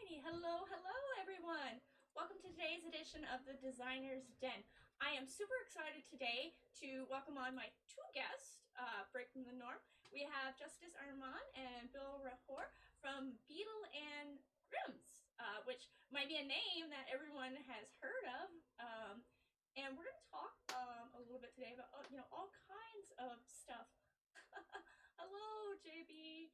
Alrighty, hello everyone. Welcome to today's edition of the Designer's Den. I am super excited today to welcome on my two guests, breaking the norm. We have Justice Armand and Bill Rahor from Beadle and Grimms, which might be a name that everyone has heard of. And we're going to talk a little bit today about all kinds of stuff. Hello, JB.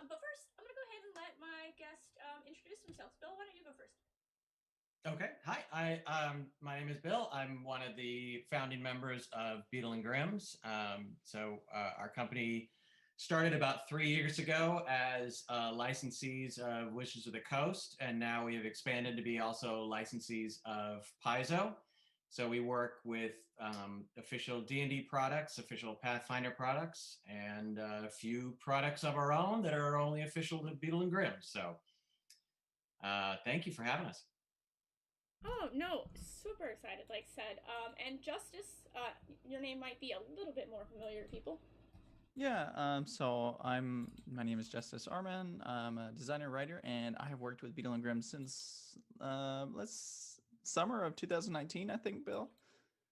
But first, I'm gonna go ahead and let my guest introduce themselves. Bill, why don't you go first? Okay. Hi. My name is Bill. I'm one of the founding members of Beadle and Grimms. Our company started about 3 years ago as licensees of Wishes of the Coast, and now we have expanded to be also licensees of Paizo. So we work with official D&D products, official Pathfinder products, and a few products of our own that are only official to Beadle and Grimms. So thank you for having us. Oh no, super excited, like said. And Justice, your name might be a little bit more familiar to people. Yeah, my name is Justice Arman. I'm a designer writer, and I have worked with Beadle and Grimm since let's summer of 2019, I think, Bill.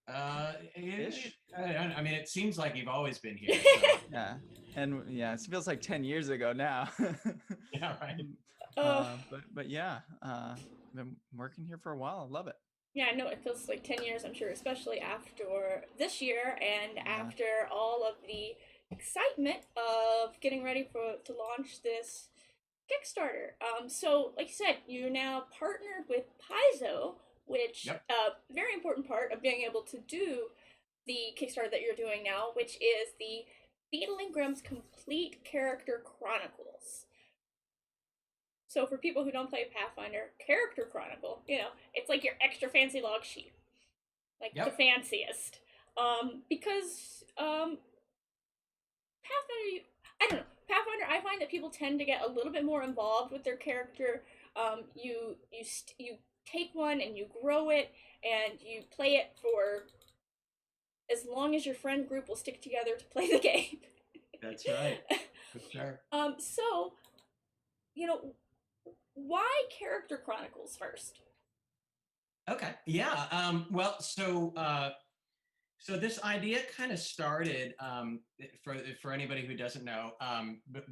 It, Ish. I mean, it seems like you've always been here. So. Yeah, and yeah, it feels like 10 years ago now. Yeah, right. Oh, But yeah, I've been working here for a while. I love it. yeah, I know it feels like 10 years, I'm sure, especially after this year and Yeah. after all of the excitement of getting ready to launch this Kickstarter. So, like you said, you're now partnered with Paizo, which Yep. very important part of being able to do the Kickstarter that you're doing now, which is the Beadle and Grimm's Complete Character Chronicles. So for people who don't play Pathfinder, Character Chronicle, it's like your extra fancy log sheet, like the Yep. fanciest. Because Pathfinder, I don't know, Pathfinder. I find that people tend to get a little bit more involved with their character. You take one and you grow it, and you play it for as long as your friend group will stick together to play the game. That's right. For sure. So you know, why Character Chronicles first? Okay. Yeah. So this idea kind of started for anybody who doesn't know.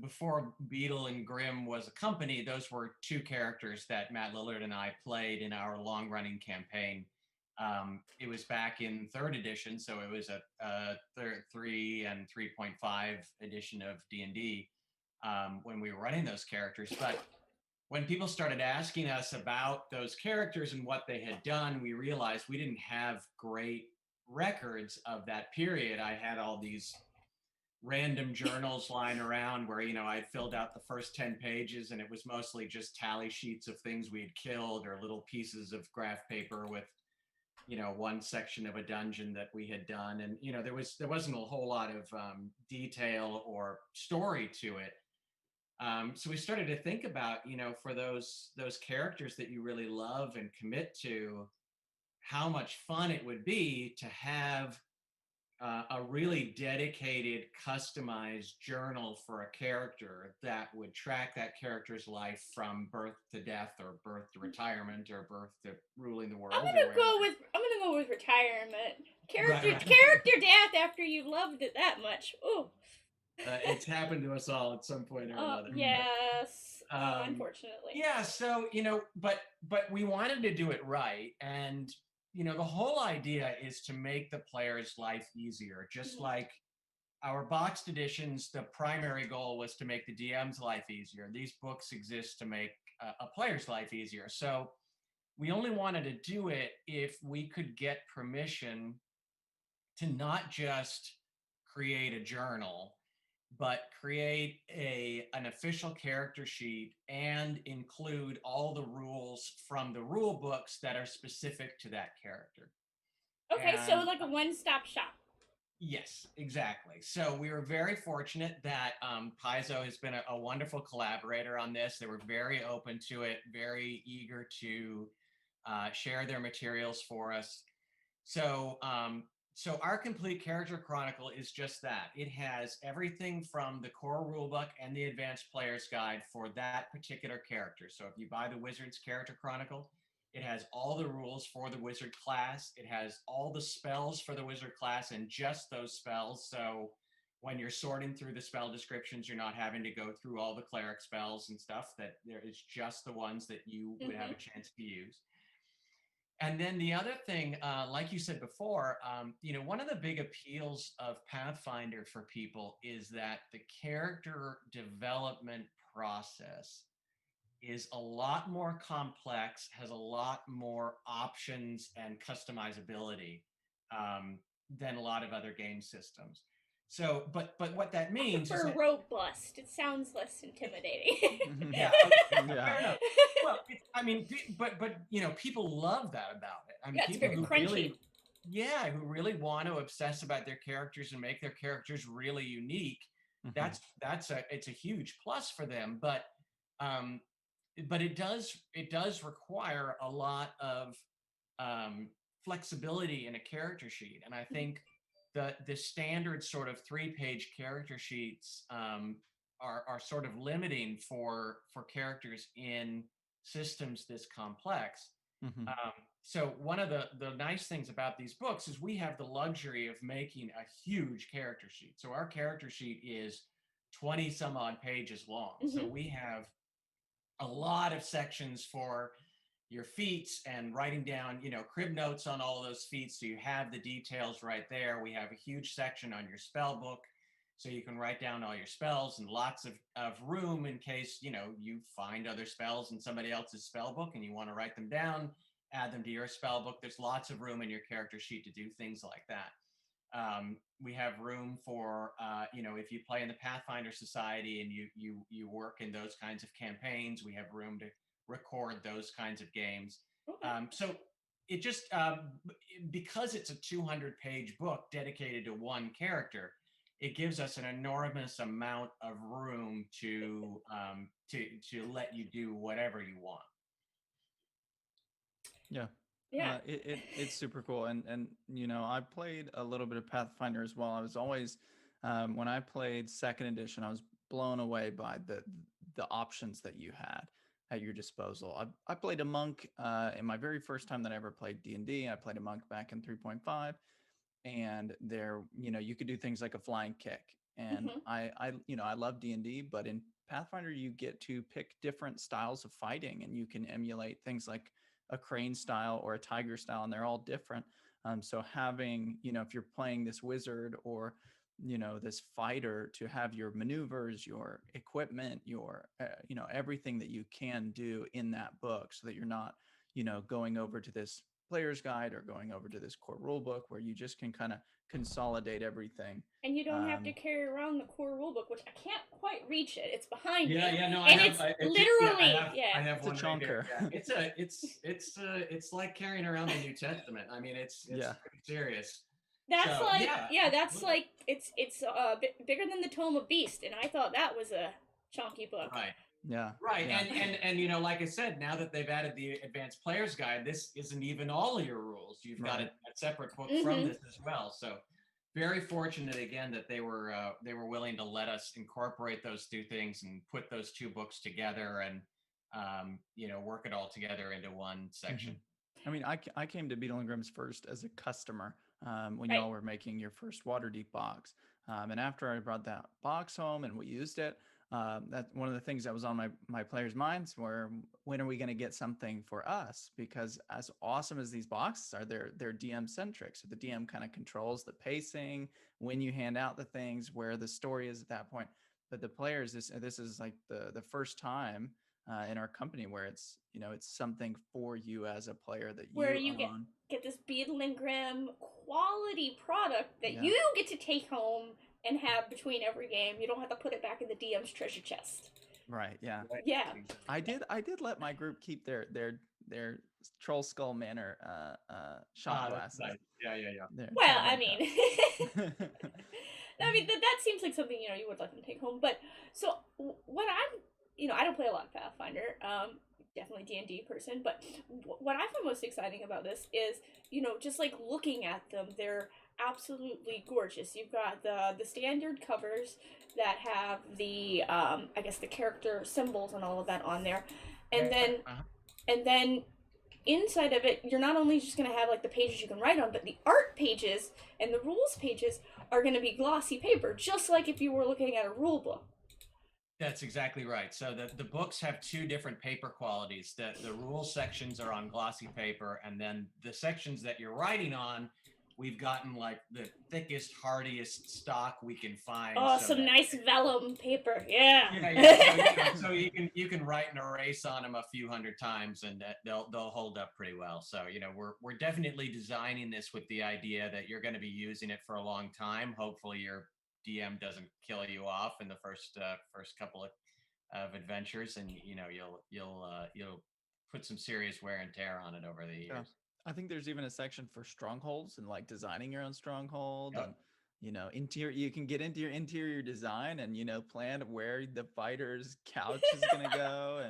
Before Beadle and Grimm was a company, those were two characters that Matt Lillard and I played in our long-running campaign. It was back in third edition, so it was a 3 and 3.5 edition of D&D when we were running those characters. But when people started asking us about those characters and what they had done, we realized we didn't have great records of that period. I had all these random journals lying around where, I filled out the first 10 pages and it was mostly just tally sheets of things we had killed or little pieces of graph paper with, one section of a dungeon that we had done. And, there wasn't a whole lot of detail or story to it. So we started to think about, for those characters that you really love and commit to, how much fun it would be to have a really dedicated, customized journal for a character that would track that character's life from birth to death, or birth to retirement, or birth to ruling the world, or wherever. I'm gonna go with retirement. Right, right. Character death after you loved it that much. Oh, It's happened to us all at some point or another. yes. Um, Unfortunately. yeah, so but we wanted to do it right, and the whole idea is to make the player's life easier. Just like our boxed editions, the primary goal was to make the DM's life easier. These books exist to make a player's life easier. So we only wanted to do it if we could get permission to not just create a journal, but create an official character sheet and include all the rules from the rule books that are specific to that character. Okay, so And like a one-stop shop. yes, exactly. So we were very fortunate that Paizo has been a wonderful collaborator on this. They were very open to it, very eager to share their materials for us. So So our complete character chronicle is just that. It has everything from the core rulebook and the advanced player's guide for that particular character. So if you buy the wizard's character chronicle, it has all the rules for the wizard class. It has all the spells for the wizard class and just those spells. So when you're sorting through the spell descriptions, you're not having to go through all the cleric spells and stuff. That there is just the ones that you would have a chance to use. And then the other thing, like you said before, one of the big appeals of Pathfinder for people is that the character development process is a lot more complex, has a lot more options and customizability than a lot of other game systems. So, but what that means is For that robust, it sounds less intimidating. yeah, fair enough. Well, but people love that about it. I mean, Yeah, it's people very who crunchy. who really want to obsess about their characters and make their characters really unique. Mhm. It's a huge plus for them. Um, but it does require a lot of flexibility in a character sheet, and I think the standard sort of 3-page character sheets are sort of limiting for characters in systems this complex. Mhm. So one of the nice things about these books is we have the luxury of making a huge character sheet. So our character sheet is 20 some odd pages long. So we have a lot of sections for your feats and writing down, crib notes on all of those feats. So you have the details right there. We have a huge section on your spell book. So you can write down all your spells and lots of room in case, you find other spells in somebody else's spell book and you want to write them down, add them to your spell book. There's lots of room in your character sheet to do things like that. We have room for, if you play in the Pathfinder Society and you work in those kinds of campaigns, we have room to record those kinds of games. So it just because it's a 200-page book dedicated to one character, it gives us an enormous amount of room to let you do whatever you want. Yeah. Yeah. It's super cool. And I played a little bit of Pathfinder as well. I was always when I played second edition, I was blown away by the options that you had at your disposal. I played a monk in my very first time that I ever played D&D. I played a monk back in 3.5, and there, you could do things like a flying kick. And I love D&D, but in Pathfinder you get to pick different styles of fighting, and you can emulate things like a crane style or a tiger style, and they're all different. So having, if you're playing this wizard or this fighter, to have your maneuvers, your equipment, your everything that you can do in that book, so that you're not going over to this player's guide or going over to this core rule book, where you just can kind of consolidate everything. And you don't have to carry around the core rulebook, which I can't quite reach it. It's behind me. Yeah, no, and it's literally, I have It's one a right here. chunker. Yeah. It's like carrying around the New Testament. I mean, it's Yeah. pretty serious. That's So, like, yeah, that's like, it's bigger than the Tome of Beast, and I thought that was a chunky book. right. Yeah. Right. Yeah. And like I said, now that they've added the advanced player's guide, this isn't even all of your rules. You've got a separate book from this as well. So very fortunate again that they were willing to let us incorporate those two things and put those two books together and work it all together into one section. I mean, I came to Beadle and Grimms first as a customer when y'all were making your first Waterdeep box. And after I brought that box home and we used it, that one of the things that was on my players' minds were, when are we going to get something for us? Because as awesome as these boxes are, they're DM centric. So the DM kind of controls the pacing, when you hand out the things, where the story is at that point. But the players, this is like the first time in our company where it's it's something for you as a player, that where you you get this Beadle and Grimm quality product that you get to take home and have between every game. You don't have to put it back in the DM's treasure chest. Right. Yeah. Yeah. I did let my group keep their Troll Skull Manor shot glasses. Nice. Yeah. Well, I mean, that seems like something you would let them take home. But so what I don't play a lot of Pathfinder. Definitely D&D person. But what I find most exciting about this is just like looking at them. absolutely gorgeous. You've got the standard covers that have the I guess the character symbols and all of that on there, and then Uh-huh. and then inside of it, you're not only just going to have like the pages you can write on, but the art pages and the rules pages are going to be glossy paper, just like if you were looking at a rule book. That's exactly right. So the books have two different paper qualities. The rule sections are on glossy paper, and then the sections that you're writing on, we've gotten like the thickest, hardiest stock we can find. Oh, so some that, nice vellum paper, yeah. So you can write and erase on them a few hundred times, and they'll hold up pretty well. So we're definitely designing this with the idea that you're going to be using it for a long time. Hopefully your DM doesn't kill you off in the first couple of adventures, and you'll put some serious wear and tear on it over the years. Yeah. I think there's even a section for strongholds and like designing your own stronghold. Yep. And interior, you can get into your interior design and plan where the fighter's couch is going to go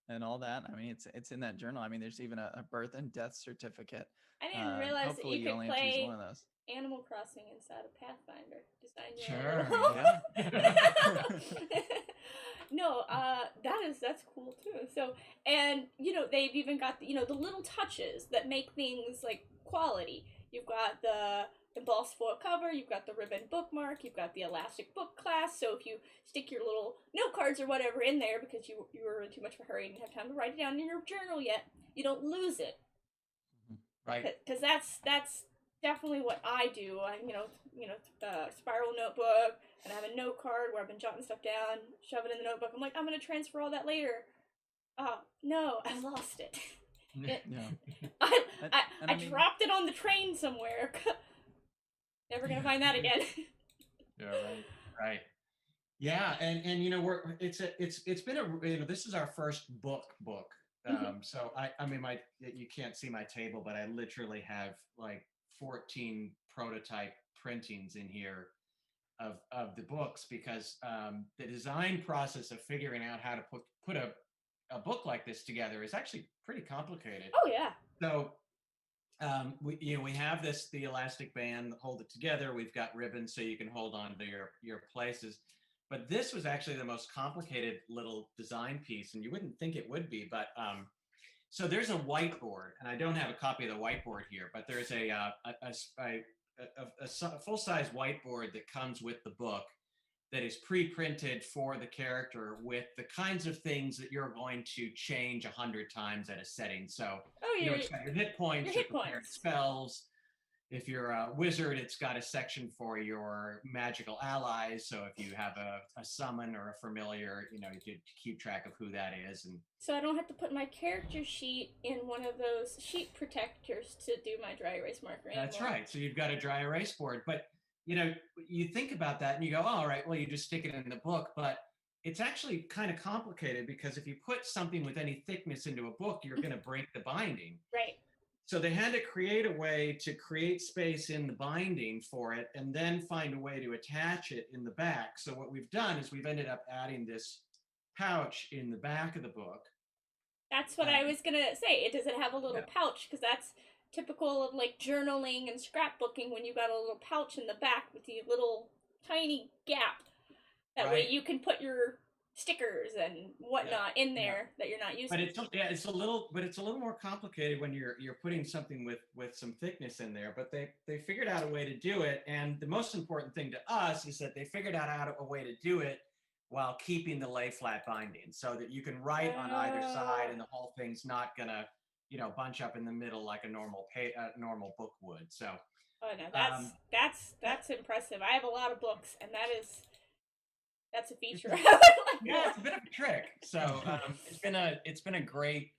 and all that. I mean, it's in that journal. I mean, there's even a birth and death certificate. I didn't realize that Hopefully you could only have to use play one of those. Animal Crossing inside of Pathfinder. Design Sure. your own. Yeah. No, that's cool too. So, and they've even got the little touches that make things like quality. You've got the embossed foil cover, you've got the ribbon bookmark, you've got the elastic book clasp. So if you stick your little note cards or whatever in there because you were in too much of a hurry and didn't have time to write it down in your journal yet, you don't lose it. Right. Because that's definitely what I do. I spiral notebook, and I have a note card where I've been jotting stuff down, shove it in the notebook. I'm like, I'm gonna transfer all that later. Oh no, I lost it. I mean, dropped it on the train somewhere. Never gonna find that again. Yeah, right. Yeah, and it's been a this is our first book. So I mean you can't see my table, but I literally have like 14 prototype printings in here of the books because the design process of figuring out how to put a book like this together is actually pretty complicated. Oh yeah. So we have the elastic band that hold it together. We've got ribbons so you can hold on to your places. But this was actually the most complicated little design piece, and you wouldn't think it would be. But so there's a whiteboard, and I don't have a copy of the whiteboard here, but there's a full-size whiteboard that comes with the book that is pre-printed for the character with the kinds of things that you're going to change 100 times at a setting. So it's got your hit points, your prepared spells. If you're a wizard, it's got a section for your magical allies. So if you have a summon or a familiar, you could keep track of who that is. And so I don't have to put my character sheet in one of those sheet protectors to do my dry erase marker anymore. That's right. So you've got a dry erase board. But, you think about that and you go, oh, all right, well, you just stick it in the book. But it's actually kind of complicated because if you put something with any thickness into a book, you're going to break the binding. Right. So they had to create a way to create space in the binding for it and then find a way to attach it in the back. So what we've done is we've ended up adding this pouch in the back of the book. That's what I was going to say. Does it have a little pouch? Because that's typical of like journaling and scrapbooking when you got a little pouch in the back with the little tiny gap. That way you can put your stickers and whatnot in there that you're not using. But it's a little more complicated when you're putting something with some thickness in there. But they figured out a way to do it, and the most important thing to us is that they figured out a way to do it while keeping the lay flat binding, so that you can write on either side, and the whole thing's not gonna bunch up in the middle like a normal book would. So that's impressive. I have a lot of books, and that's a feature. Yeah, it's a bit of a trick. So it's been a great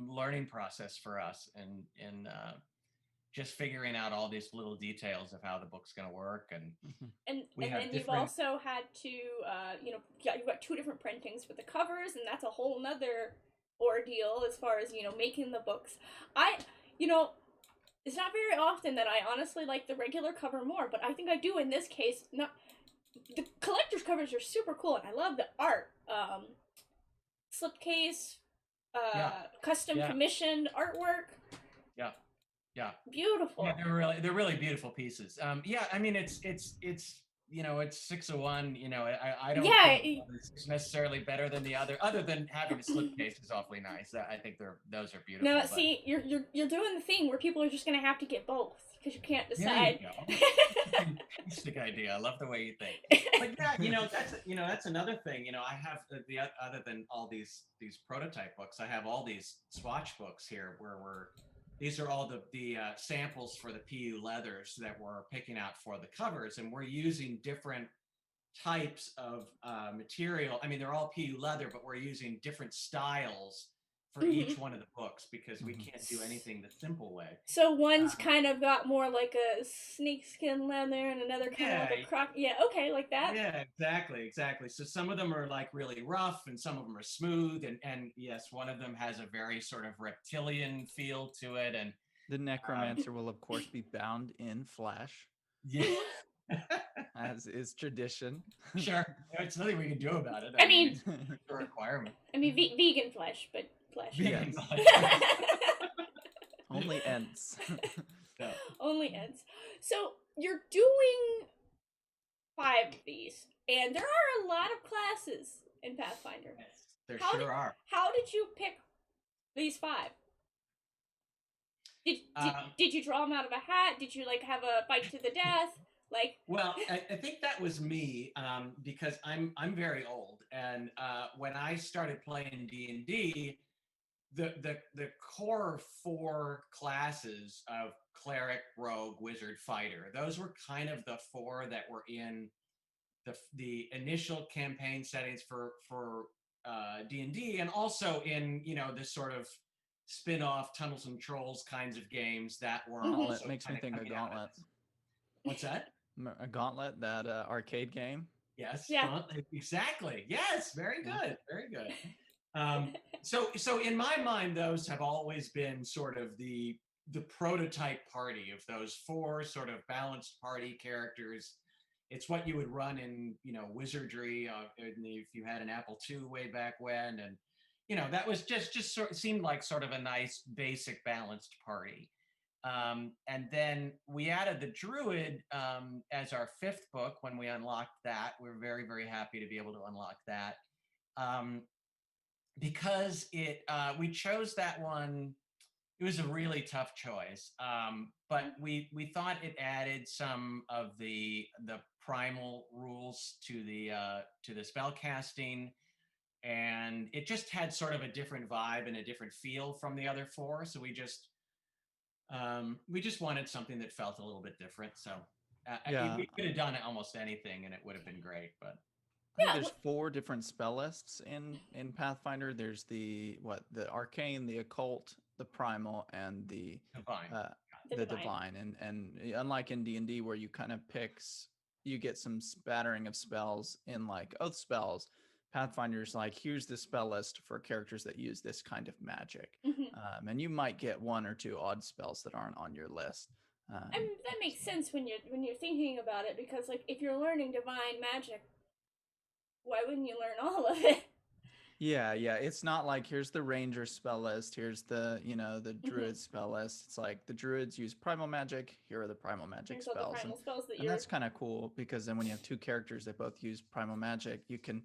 learning process for us, and just figuring out all these little details of how the book's going to work, and then you've also had to you've got two different printings for the covers, and that's a whole nother ordeal as far as making the books. It's not very often that I honestly like the regular cover more, but I think I do in this case. The collector's covers are super cool, and I love the art. Slipcase, custom commissioned artwork. Yeah. Yeah. Beautiful. Yeah, they're really beautiful pieces. Yeah, I mean it's it's 6 of one. I don't Yeah. think one is necessarily better than the other than having the slipcase is awfully nice. I think those are beautiful. No, But see, you're doing the thing where people are just gonna have to get both because you can't there you decide. go. Fantastic idea. I love the way you think. But yeah, that's another thing. I have other than all these prototype books, I have all these swatch books here where these are all the samples for the PU leathers that we're picking out for the covers, and we're using different types of material. I mean, they're all PU leather, but we're using different styles for each one of the books because we can't do anything the simple way. So one's kind of got more like a snakeskin leather, and another kind of like a croc. Yeah, okay, like that. Yeah, exactly. So some of them are like really rough, and some of them are smooth, and yes, one of them has a very sort of reptilian feel to it, and the necromancer will of course be bound in flesh. Yeah. As is tradition. Sure. It's nothing we can do about it. I mean, it's a requirement. I mean, vegan flesh, but flesh. Vegan flesh. Only ents. No. Only ents. So you're doing 5 of these, and there are a lot of classes in Pathfinder. Yes, there sure are. How did you pick these 5? Did you draw them out of a hat? Did you like have a fight to the death? Like, well, I think that was me because I'm very old, and when I started playing D&D, the core 4 classes of cleric, rogue, wizard, fighter, those were kind of the 4 that were in the initial campaign settings for D&D, and also in this sort of spin-off Tunnels and Trolls kinds of games that were also makes me think of Gauntlet. What's that? A Gauntlet, that arcade game. Yes, yeah. Gauntlet, exactly. Yes, very good, very good. So in my mind, those have always been sort of the prototype party of those 4 sort of balanced party characters. It's what you would run in wizardry if you had an Apple II way back when, and that was just sort of seemed like sort of a nice basic balanced party. And then we added the Druid as our 5th book when we unlocked that. We're very, very happy to be able to unlock that. Because we chose that one. It was a really tough choice, but we thought it added some of the primal rules to the spell casting, and it just had sort of a different vibe and a different feel from the other 4. So we just wanted something that felt a little bit different. So we could have done almost anything, and it would have been great, but. I think there's 4 different spell lists in Pathfinder. There's the arcane, the occult, the primal, and the divine. And unlike in D&D where you kind of you get some spattering of spells in like oath spells, Pathfinder's like, here's the spell list for characters that use this kind of magic. And you might get 1 or 2 odd spells that aren't on your list. I mean, that makes sense when you're thinking about it, because like if you're learning divine magic, why wouldn't you learn all of it? Yeah. It's not like here's the ranger spell list, here's the the druid spell list. It's like the druids use primal magic. Here are the primal magic spells. The primal spells and that's kind of cool, because then when you have 2 characters that both use primal magic, you can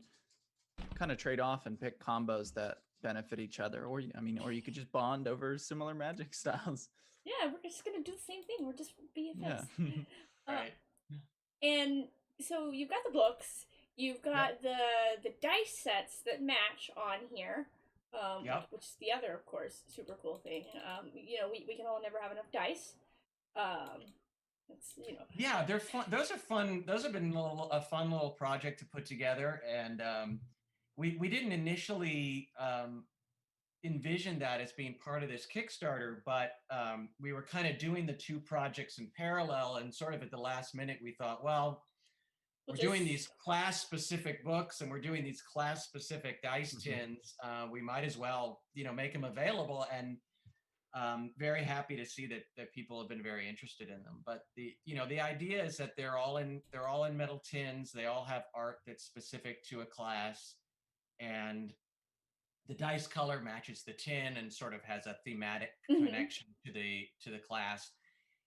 kind of trade off and pick combos that benefit each other, or you could just bond over similar magic styles. Yeah, we're just gonna do the same thing. We're just BFFs. Yeah. Right. And so you've got the books. You've got the dice sets that match on here, which is the other, of course, super cool thing. We can all never have enough dice. Yeah, they're fun. Those are fun. Those have been a fun little project to put together, and we didn't initially envision that as being part of this Kickstarter, but we were kind of doing the 2 projects in parallel, and sort of at the last minute we thought, well, we're doing these class-specific books, and we're doing these class-specific dice tins. We might as well, make them available, and very happy to see that people have been very interested in them. But the idea is that they're all in metal tins. They all have art that's specific to a class, and the dice color matches the tin and sort of has a thematic Mhm. connection to the class.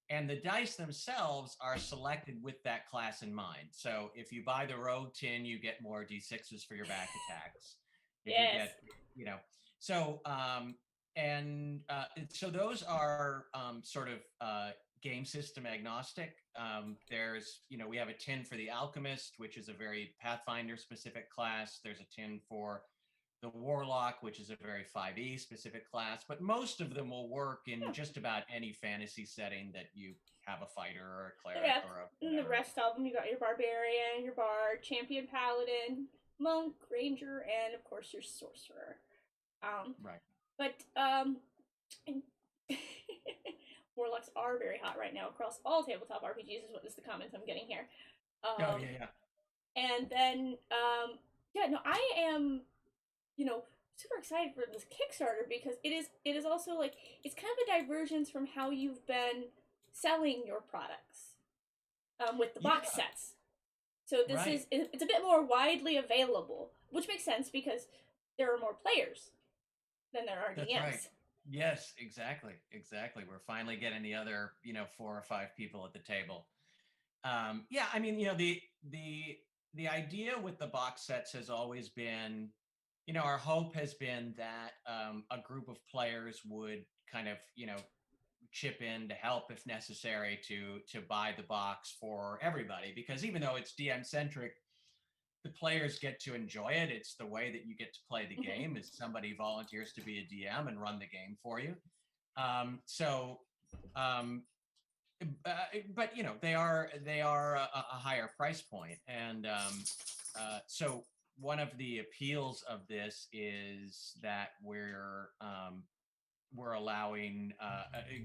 And the dice themselves are selected with that class in mind. So if you buy the rogue tin, you get more d6s for your back attacks. If you Yes. get, you know, so so those are sort of game system agnostic. There's, we have a tin for the alchemist, which is a very Pathfinder specific class. There's a tin for the warlock, which is a very 5e specific class, but most of them will work in just about any fantasy setting that you have a fighter or a cleric Yeah. or a And the whatever. rest of them, you got your barbarian, your bard, champion, paladin, monk, ranger, and of course your sorcerer. Right. But warlocks are very hot right now across all tabletop RPGs. Is the comments I'm getting here. Oh yeah. And then yeah, no, I am, super excited for this Kickstarter because it is also like it's kind of a divergence from how you've been selling your products with the box Yeah. sets. So this Right. it's a bit more widely available, which makes sense because there are more players than there are That's DMs. right. Yes, exactly. We're finally getting the other, 4 or 5 people at the table. Yeah, I mean, the idea with the box sets has always been, our hope has been that a group of players would kind of, chip in to help if necessary to buy the box for everybody. Because even though it's DM centric, the players get to enjoy it. It's the way that you get to play the game is somebody volunteers to be a DM and run the game for you. So but they are a higher price point, and so one of the appeals of this is that we're allowing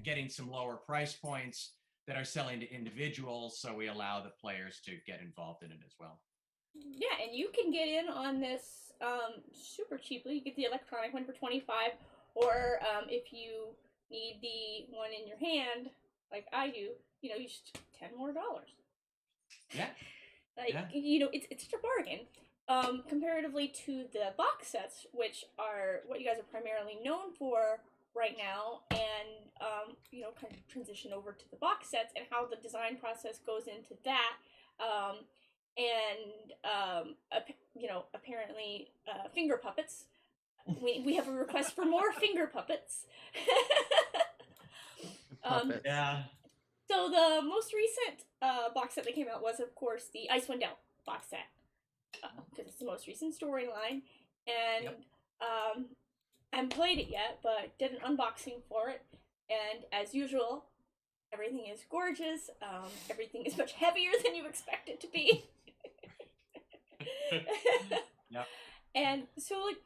getting some lower price points that are selling to individuals, so we allow the players to get involved in it as well. Yeah, and you can get in on this super cheaply. You get the electronic one for 25, or if you need the one in your hand, like I do, you just $10 more. Yeah. Like, Yeah. It's such a bargain. Comparatively to the box sets, which are what you guys are primarily known for right now, and kind of transition over to the box sets and how the design process goes into that. Apparently, finger puppets. We have a request for more finger puppets. Puppets. Yeah. So the most recent box set that came out was, of course, the Icewind Dale box set, because it's the most recent storyline, and Yep. I haven't played it yet, but did an unboxing for it, and as usual, everything is gorgeous. Everything is much heavier than you expect it to be. Yep. And so, like,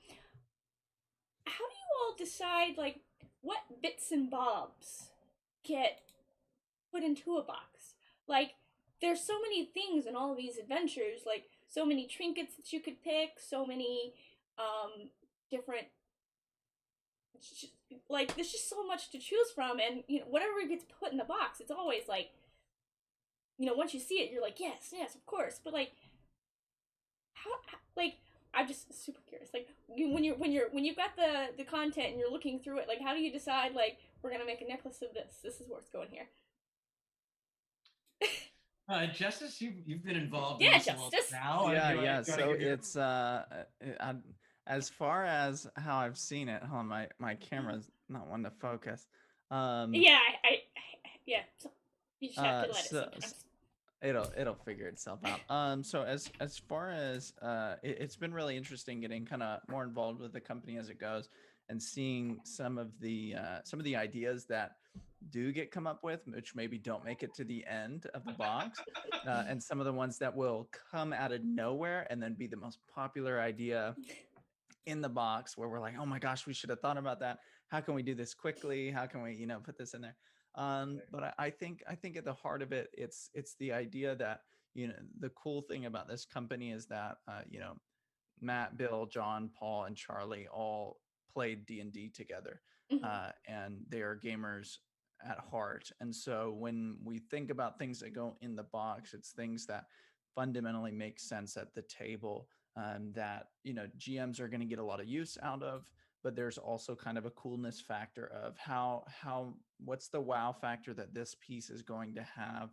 how do you all decide, like, what bits and bobs get put into a box? Like, there's so many things in all of these adventures, like, so many trinkets that you could pick, so many different, like, there's just so much to choose from, and whatever gets put in the box, it's always like, once you see it, you're like, yes, of course. But like, how like, I'm just super curious. Like, when you've got the content and you're looking through it, like, how do you decide, like, we're gonna make a necklace of this? This is where it's going here. Justice, you've been involved in Yeah, this a little Justice. now. Yeah. Do you wanna So give your... it's as far as how I've seen it, hold on, my camera's not one to focus. Yeah, yeah. So you just have to let it So sometimes. it'll figure itself out. So as far as it's been really interesting getting kind of more involved with the company as it goes and seeing some of the ideas that do get come up with, which maybe don't make it to the end of the box, and some of the ones that will come out of nowhere and then be the most popular idea in the box, where we're like, oh my gosh, we should have thought about that. How can we do this quickly? How can we, put this in there? But I think at the heart of it, it's the idea that, the cool thing about this company is that, Matt, Bill, John, Paul, and Charlie all played D&D together, and they are gamers at heart. And so when we think about things that go in the box, it's things that fundamentally make sense at the table, that GMs are going to get a lot of use out of. but there's also kind of a coolness factor of what's the wow factor that this piece is going to have,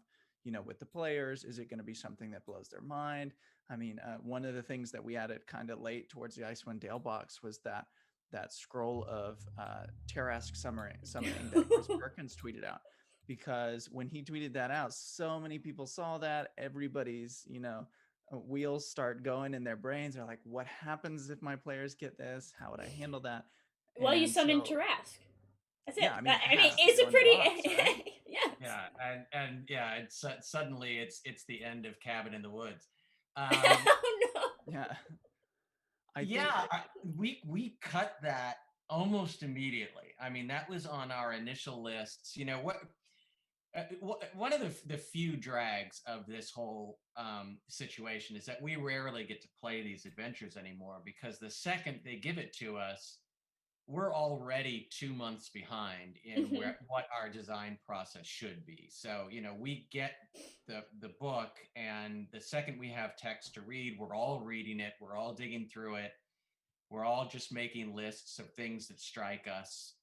with the players. Is it going to be something that blows their mind? I mean, one of the things that we added kind of late towards the Icewind Dale box was that scroll of Terrask summoning that Chris Perkins tweeted out. Because when he tweeted that out, so many people saw that. Everybody's, wheels start going in their brains. They're like, what happens if my players get this? How would I handle that? Well, you And summon so, Tarask. That's it. yeah, I mean, It's a pretty right? yes. Yeah, and yeah, it's suddenly it's the end of Cabin in the Woods. Oh no. Yeah. We cut that almost immediately. I mean, that was on our initial lists. One of the few drags of this whole situation is that we rarely get to play these adventures anymore, because the second they give it to us, we're already 2 months behind in what our design process should be. So, we get the book, and the second we have text to read, we're all reading it, we're all digging through it, we're all just making lists of things that strike us.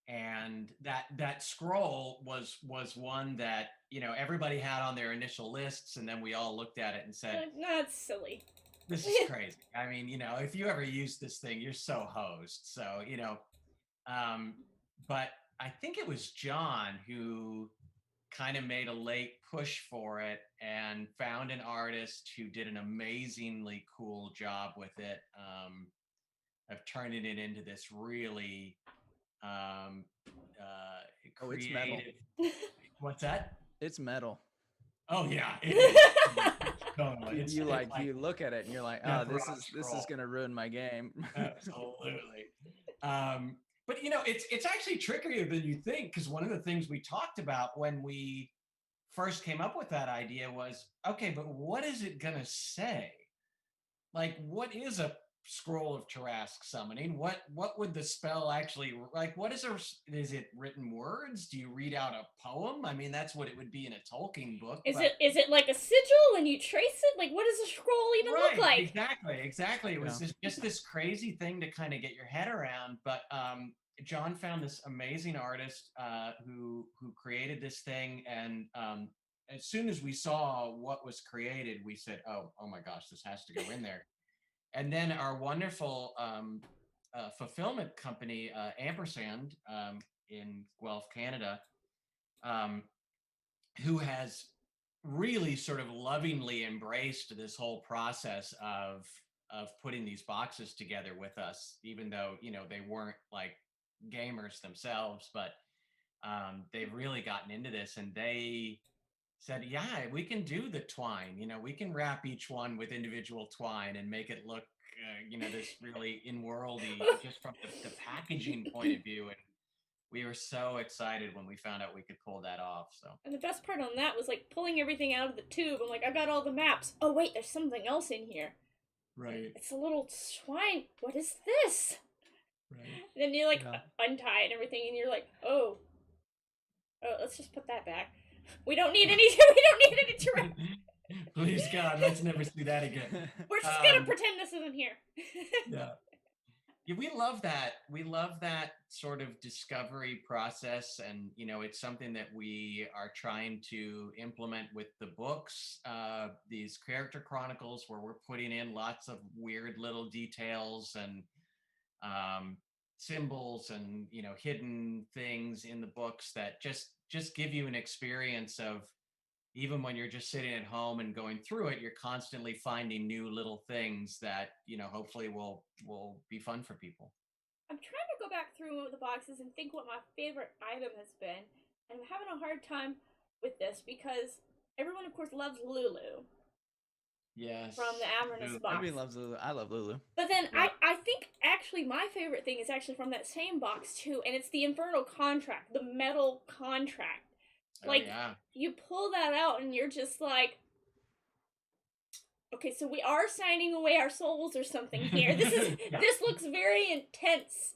And that scroll was one that everybody had on their initial lists, and then we all looked at it and said, No, that's silly. this is crazy. I mean, if you ever use this thing, you're so hosed. So, but I think it was John who kind of made a late push for it and found an artist who did an amazingly cool job with it, of turning it into this really it's metal. creative. What's that? It's metal. Oh yeah. Totally. You look at it and you're like, oh, this is gonna ruin my game. Absolutely. But it's actually trickier than you think, because one of the things we talked about when we first came up with that idea was, okay, but what is it gonna say? Like, what is a scroll of Tarask summoning? What would the spell actually, like, what is it written words? Do you read out a poem? I mean, that's what it would be in a Tolkien book. Is it like a sigil and you trace it? Like, what does a scroll even look like? Exactly. It was just this crazy thing to kind of get your head around. But John found this amazing artist who created this thing, and as soon as we saw what was created, we said, oh my gosh, this has to go in there. And then our wonderful fulfillment company, Ampersand, in Guelph, Canada, who has really sort of lovingly embraced this whole process of putting these boxes together with us, even though, they weren't like gamers themselves, but they've really gotten into this, and they said, yeah, we can do the twine. We can wrap each one with individual twine and make it look, this really in-worldy, just from the packaging point of view. And we were so excited when we found out we could pull that off. So. And the best part on that was like pulling everything out of the tube. I'm like, I got all the maps. Oh wait, there's something else in here. Right. It's a little twine. What is this? Right. And then you untie it and everything, and you're like, oh, let's just put that back. We don't need any terrain. Please God, let's never see that again. We're just gonna pretend this isn't here. Yeah, we love that. We love that sort of discovery process, and it's something that we are trying to implement with the books, these character chronicles, where we're putting in lots of weird little details and symbols and hidden things in the books that just give you an experience of, even when you're just sitting at home and going through it, you're constantly finding new little things that hopefully will be fun for people. I'm trying to go back through the boxes and think what my favorite item has been, and I'm having a hard time with this because everyone of course loves Lulu. Yes. From the Avernus box. Everybody loves Lulu. I love Lulu. But then I think actually my favorite thing is actually from that same box too, and it's the Infernal Contract, the metal contract. Like, you pull that out and you're just like, okay, so we are signing away our souls or something here. This looks very intense.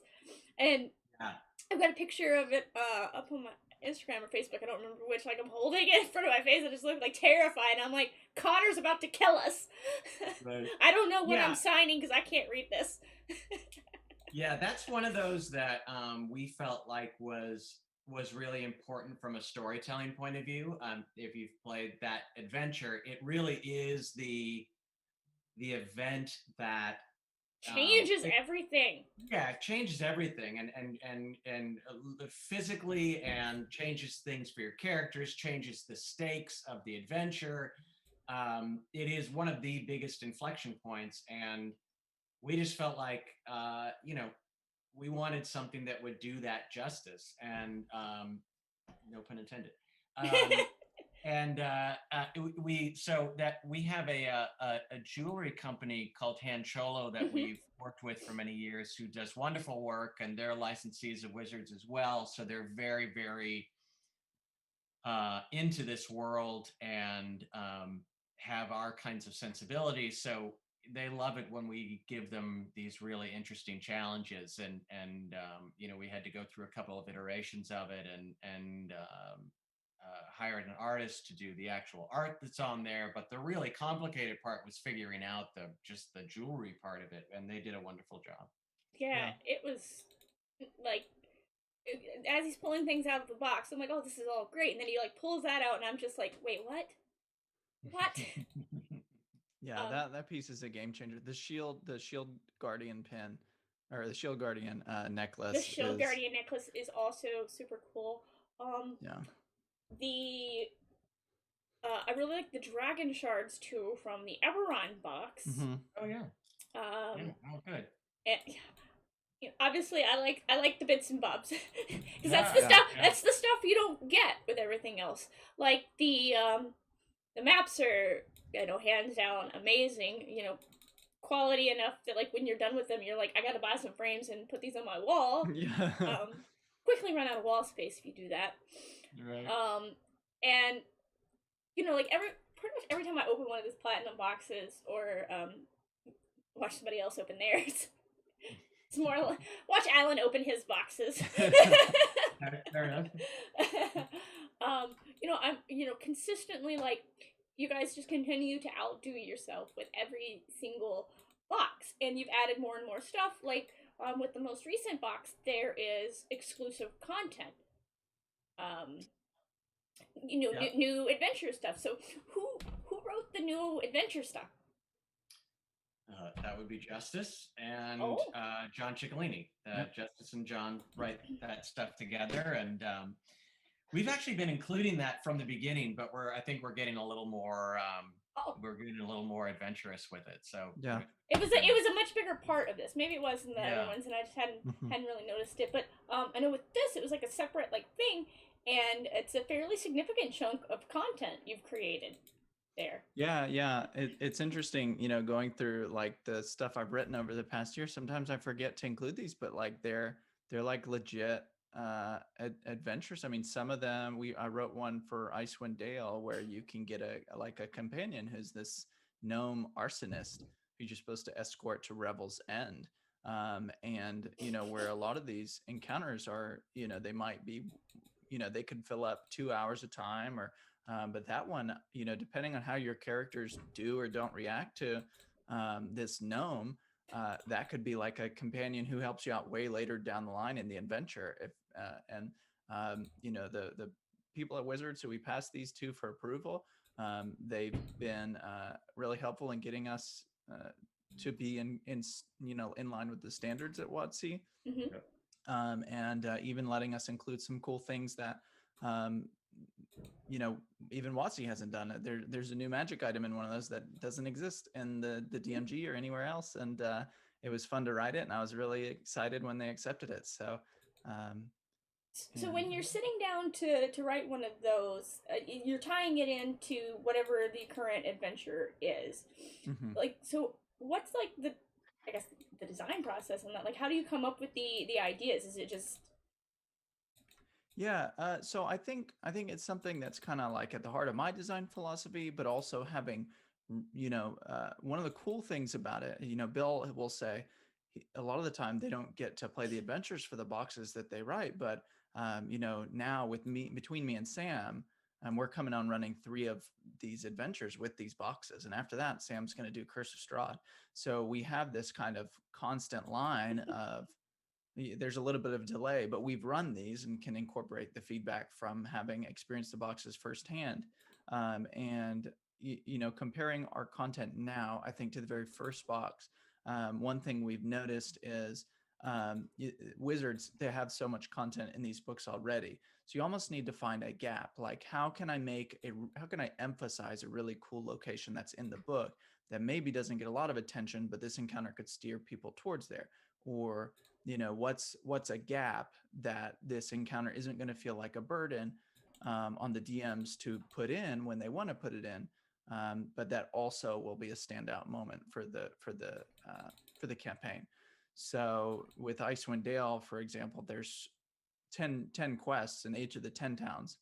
And I've got a picture of it up on Instagram or Facebook, I don't remember which, like I'm holding it in front of my face, I just look like terrified, and I'm like, Connor's about to kill us. Right. I don't know what Yeah. I'm signing because I can't read this. Yeah, that's one of those that we felt like was really important from a storytelling point of view. If you've played that adventure, it really is the event that Changes everything. yeah, it changes everything, and physically, and changes things for your characters, changes the stakes of the adventure. It is one of the biggest inflection points, and we just felt like we wanted something that would do that justice, and no pun intended. And we have a jewelry company called Han Cholo that we've worked with for many years, who does wonderful work, and they're licensees of Wizards as well. So they're very, very into this world, and have our kinds of sensibilities. So they love it when we give them these really interesting challenges, and we had to go through a couple of iterations of it, and hired an artist to do the actual art that's on there. But the really complicated part was figuring out just the jewelry part of it, and they did a wonderful job. Yeah, it was like, as he's pulling things out of the box, I'm like, oh, this is all great, and then he like pulls that out, and I'm just like, wait, what? Yeah, that piece is a game changer. The shield guardian pin, or the shield guardian necklace. The shield guardian necklace is also super cool. Yeah. I really like the dragon shards too from the Eberron box. Mm-hmm. Oh yeah. Oh good. And obviously, I like the bits and bobs because that's the stuff. Yeah. That's the stuff you don't get with everything else. Like the maps are, hands down amazing. Quality enough that like when you're done with them, you're like, I gotta buy some frames and put these on my wall. Yeah. Quickly run out of wall space if you do that. Right. And like pretty much every time I open one of these platinum boxes or watch somebody else open theirs. It's more like watch Alan open his boxes. Fair enough. I'm consistently like, you guys just continue to outdo yourself with every single box, and you've added more and more stuff. Like with the most recent box, there is exclusive content. New adventure stuff. So who wrote the new adventure stuff? That would be Justice and John Ciccolini. Justice and John write that stuff together, and we've actually been including that from the beginning. But I think we're getting a little more. We're getting a little more adventurous with it. So yeah, it was a much bigger part of this. Maybe it was in the other ones, and I just hadn't really noticed it. But I know with this, it was like a separate thing, and it's a fairly significant chunk of content you've created there. Yeah. It's interesting, going through like the stuff I've written over the past year. Sometimes I forget to include these, but like they're like legit adventures. I mean, some of them I wrote one for Icewind Dale where you can get a companion who's this gnome arsonist who you're supposed to escort to Revel's End. And where a lot of these encounters are, they might be, they could fill up 2 hours of time, or but that one, depending on how your characters do or don't react to this gnome, that could be like a companion who helps you out way later down the line in the adventure. The people at Wizards who we passed these to for approval, they've been really helpful in getting us to be in line with the standards at WotC. Mm-hmm. And even letting us include some cool things that even WotC hasn't done it. There's a new magic item in one of those that doesn't exist in the DMG or anywhere else, and it was fun to write it, and I was really excited when they accepted it. So when you're sitting down to write one of those, you're tying it into whatever the current adventure is. Mm-hmm. Like, so what's like the design process on that? Like, how do you come up with the ideas? Is it just... Yeah, so I think it's something that's kind of like at the heart of my design philosophy, but also having, one of the cool things about it, Bill will say, a lot of the time they don't get to play the adventures for the boxes that they write. But now with me, between me and Sam, we're coming on running 3 of these adventures with these boxes, and after that, Sam's going to do Curse of Strahd. So we have this kind of constant line of there's a little bit of delay, but we've run these and can incorporate the feedback from having experienced the boxes firsthand. And comparing our content now, I think, to the very first box, one thing we've noticed is Wizards, they have so much content in these books already, so you almost need to find a gap. Like, how can I emphasize a really cool location that's in the book that maybe doesn't get a lot of attention, but this encounter could steer people towards there? Or what's a gap that this encounter isn't going to feel like a burden on the DMs to put in when they want to put it in, but that also will be a standout moment for the campaign. So with Icewind Dale, for example, there's 10 quests in each of the 10 towns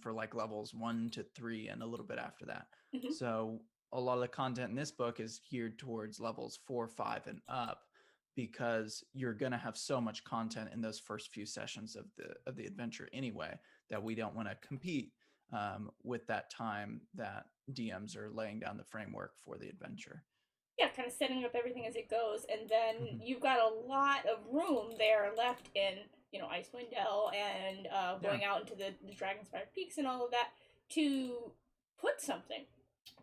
for like levels 1 to 3 and a little bit after that. Mhm. So a lot of the content in this book is geared towards levels 4, 5, and up, because you're going to have so much content in those first few sessions of the adventure anyway, that we don't want to compete with that time that DMs are laying down the framework for the adventure. Yeah, kind of setting up everything as it goes, and then Mhm. you've got a lot of room there left in, Icewind Dale and going out into the Dragonspire Peaks and all of that to put something,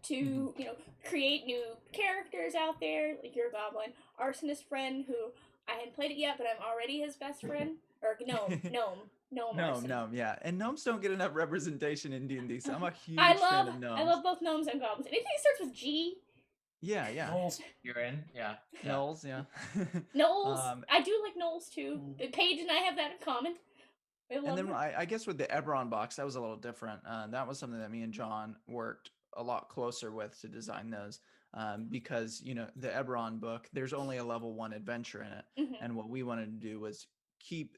to create new characters out there, like your goblin arsonist friend, who I hadn't played it yet, but I'm already his best friend, or gnome arson. Gnome, yeah, and gnomes don't get enough representation in D&D, so I'm a I huge fan love of gnomes. I love both gnomes and goblins. Anything that starts with G. Yeah. Knowles, you're in. Yeah. Knowles, yeah. Knowles. I do like Knowles too. Paige and I have that in common. And then I guess with the Eberron box, that was a little different. That was something that me and John worked a lot closer with to design those, because the Eberron book, there's only a level 1 adventure in it, and what we wanted to do was keep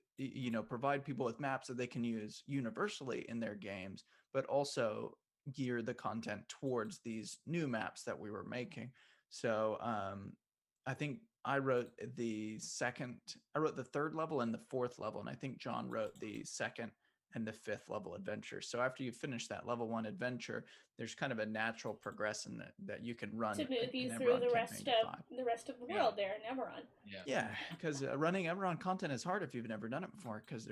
provide people with maps that they can use universally in their games, but also gear the content towards these new maps that we were making. So I think I wrote the 3rd level and the 4th level, and I think John wrote the 2nd and the 5th level adventure. So after you finish that level 1 adventure, there's kind of a natural progression that you can run to move you an through Eberron the campaign rest of the world there in Eberron. Yeah, because running Eberron content is hard if you've never done it before, because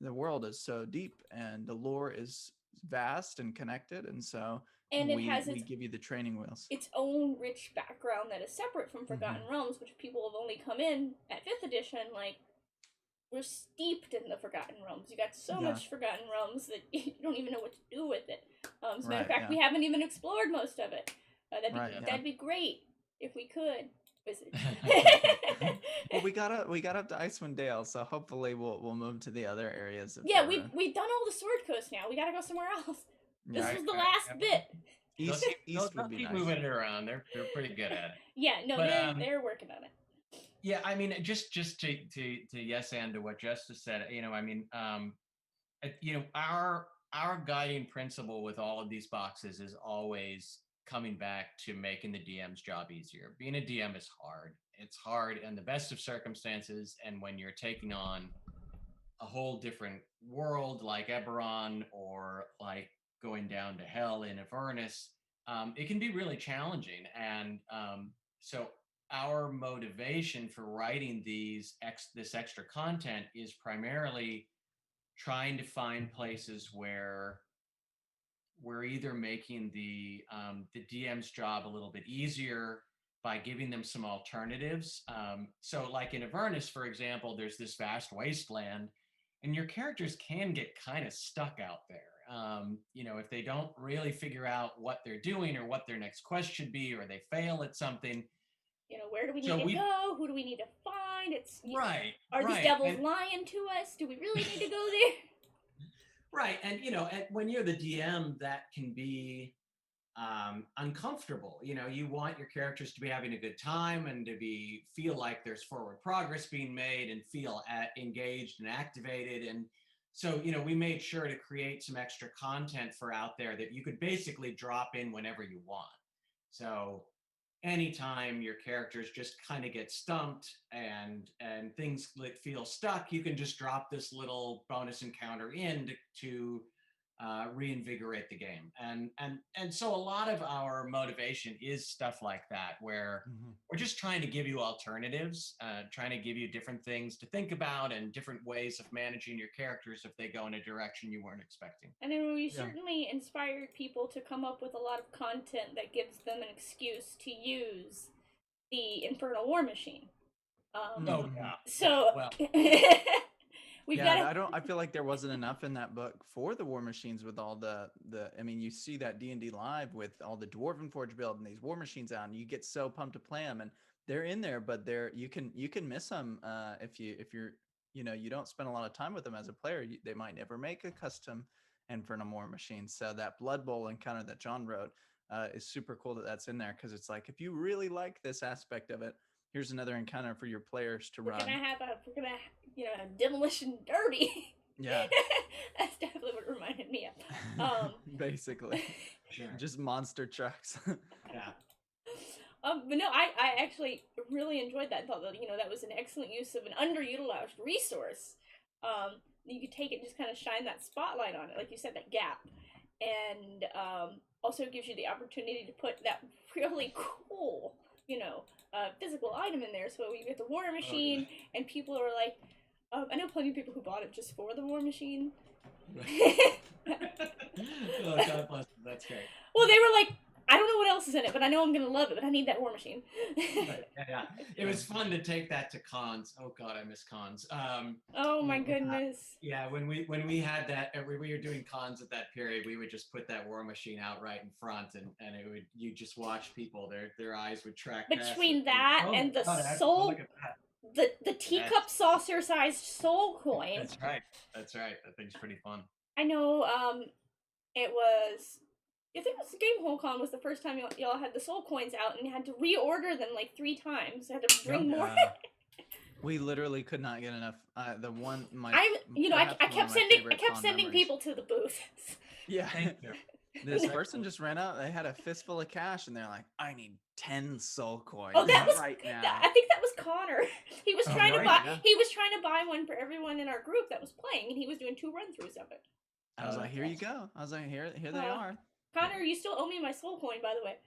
the world is so deep and the lore is vast and connected, and so we give you the training wheels. Its own rich background that is separate from Forgotten Realms, which people have only come in at 5th edition. Like, we're steeped in the Forgotten Realms. You got so much Forgotten Realms that you don't even know what to do with it. As a matter of fact, we haven't even explored most of it. That'd be great if we could. Well, we got up to Icewind Dale, so hopefully we'll move to the other areas of we've done all the Sword Coast now. We gotta go somewhere else. This was the last bit. East would be keep nice. moving it around. They're pretty good at it. Yeah, no, but, they're working on it. Yeah, I mean, just to yes and to what Justice said, our guiding principle with all of these boxes is always coming back to making the DM's job easier. Being a DM is hard. It's hard in the best of circumstances, and when you're taking on a whole different world like Eberron, or like going down to hell in Avernus, it can be really challenging. And so our motivation for writing this extra content is primarily trying to find places where we're either making the DM's job a little bit easier by giving them some alternatives. So like in Avernus, for example, there's this vast wasteland, and your characters can get kind of stuck out there. If they don't really figure out what they're doing or what their next quest should be, or they fail at something. Where do we need to go? Who do we need to find? Are these devils lying to us? Do we really need to go there? Right, and when you're the DM, that can be uncomfortable. You want your characters to be having a good time and to feel like there's forward progress being made and feel engaged and activated. And so, we made sure to create some extra content for out there that you could basically drop in whenever you want. So, anytime your characters just kind of get stumped and things feel stuck, you can just drop this little bonus encounter in to reinvigorate the game. And so a lot of our motivation is stuff like that, where we're just trying to give you alternatives, trying to give you different things to think about and different ways of managing your characters if they go in a direction you weren't expecting. And then we certainly inspired people to come up with a lot of content that gives them an excuse to use the Infernal War Machine. Oh yeah. So Well, we've yeah, got. I feel like there wasn't enough in that book for the war machines with all the. I mean, you see that D&D live with all the Dwarven Forge build and these war machines out, and you get so pumped to play them, and they're in there, but you can miss them if you're you don't spend a lot of time with them as a player. They might never make a custom Infernal War machine. So that Blood Bowl encounter that John wrote is super cool that's in there, because it's like, if you really like this aspect of it, here's another encounter for your players to run. We're gonna have demolition derby. Yeah. That's definitely what it reminded me of. Basically. sure. Just monster trucks. Yeah. But no, I actually really enjoyed that. I thought that that was an excellent use of an underutilized resource. You could take it and just kind of shine that spotlight on it, like you said, that gap, and also gives you the opportunity to put that really cool, physical item in there. So you get the war machine, and people are like, I know plenty of people who bought it just for the war machine. Oh, God bless them. That's great. Well, they were like, I don't know what else is in it, but I know I'm gonna love it. But I need that war machine. Right. Yeah. It was fun to take that to cons. Oh God, I miss cons. Oh my goodness. Yeah, when we had that, when we were doing cons at that period, we would just put that war machine out right in front, and you just watch people, their eyes would track between that and the soul. Look at that. The teacup saucer sized soul coin. That's right. That thing's pretty fun. I know. It was. I think it was Game Con was the first time y'all had the soul coins out, and you had to reorder them like 3 times. You had to bring more. We literally could not get enough. The one I kept sending people to the booth. Yeah. Thank you. This person just ran out. They had a fistful of cash, and they're like, "I need 10 soul coins right now." I think that was Connor. He was trying to buy. Yeah. He was trying to buy one for everyone in our group that was playing, and he was doing 2 run-throughs of it. I was like, "Here you go." I was like, "Here they are." Connor, you still owe me my soul coin, by the way.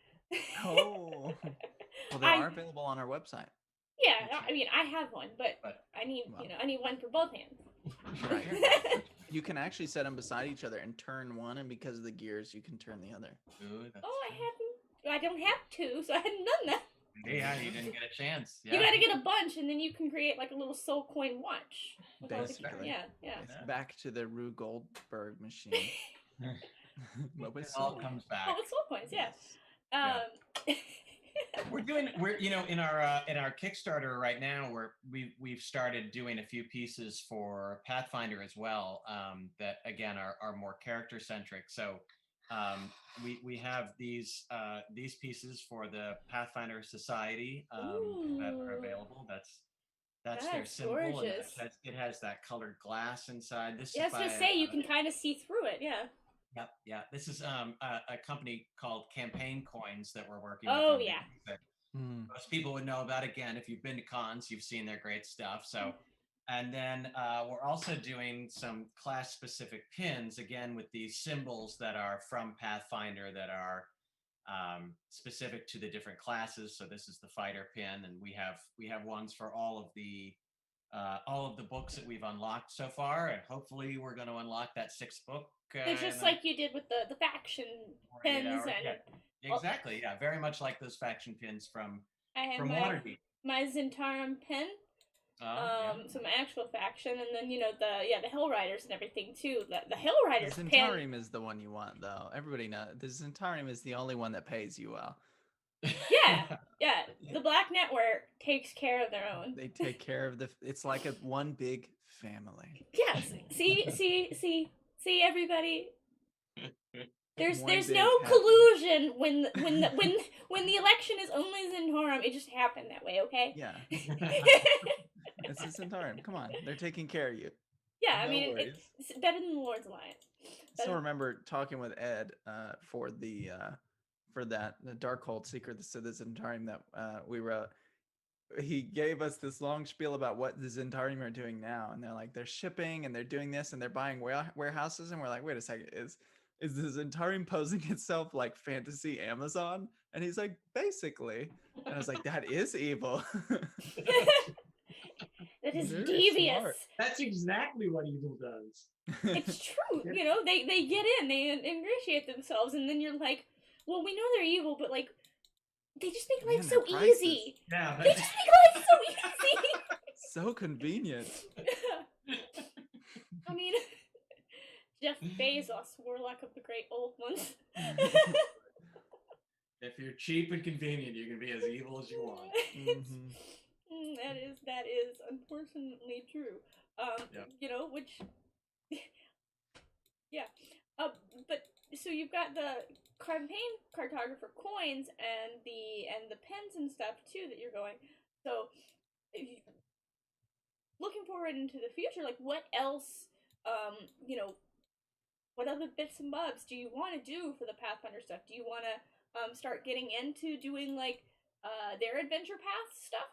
Oh. Well, they are available on our website. Yeah, I mean, I have one, but I need, I need one for both hands. Right. You can actually set them beside each other and turn one, and because of the gears, you can turn the other. Ooh, I don't have 2, so I hadn't done that. Yeah, you didn't get a chance. Yeah. You gotta get a bunch, and then you can create like a little soul coin watch. Basically. Yeah. It's back to the Rue Goldberg machine. It all comes back. Oh, with soul coins, yeah. We're in our Kickstarter right now, we've started doing a few pieces for Pathfinder as well, that again are more character centric. So we have these pieces for the Pathfinder Society that are available. That's their symbol. Gorgeous. And it has that colored glass inside. This is to say you can kind of see through it. Yeah. Yep. Yeah. This is a company called Campaign Coins that we're working with. Oh yeah. That most people would know about. Again, if you've been to cons, you've seen their great stuff. So, and then we're also doing some class-specific pins, again with these symbols that are from Pathfinder that are specific to the different classes. So this is the fighter pin, and we have ones for all of the books that we've unlocked so far, and hopefully we're going to unlock that 6th book. It's just like you did with the faction pins exactly. Yeah, very much like those faction pins from Waterdeep. My Zentarum pin. So my actual faction, and then the Hill Riders and everything too. The Hill Riders pin. Zentarum is the one you want, though. Everybody knows the Zentarum is the only one that pays you well. Yeah. The Black Network takes care of their own. They take care of it's like one big family. Yes. See everybody. There's no collusion when the election is only Zentarum. It just happened that way, okay? Yeah. It's a Zentarum. Come on, they're taking care of you. Yeah, I mean it's better than the Lord's Alliance. I still remember talking with Ed for the for that the Darkhold Secrets to the Zentarium that we wrote. He gave us this long spiel about what the Zentarium are doing now, and they're like they're shipping and they're doing this and they're buying warehouses, and we're like, wait a second, is the Zentarium posing itself like fantasy Amazon? And he's like, basically. And I was like, that is evil. That is Very devious. smart. That's exactly what evil does. It's true. You know, they get in, they ingratiate themselves, and then you're like, well, we know they're evil, but like, they just make life Man, so their prices. easy. Yeah, They just make life so easy. So convenient. I mean, Jeff Bezos, Warlock of the Great Old Ones. if you're cheap and convenient, you can be as evil as you want. Mhm. That is unfortunately true. Yep. You know, which, yeah. But so you've got the campaign cartographer coins and the pens and stuff too that you're going. So, looking forward into the future, like what else, you know, what other bits and bobs do you want to do for the Pathfinder stuff? Do you want to start getting into doing like their adventure path stuff?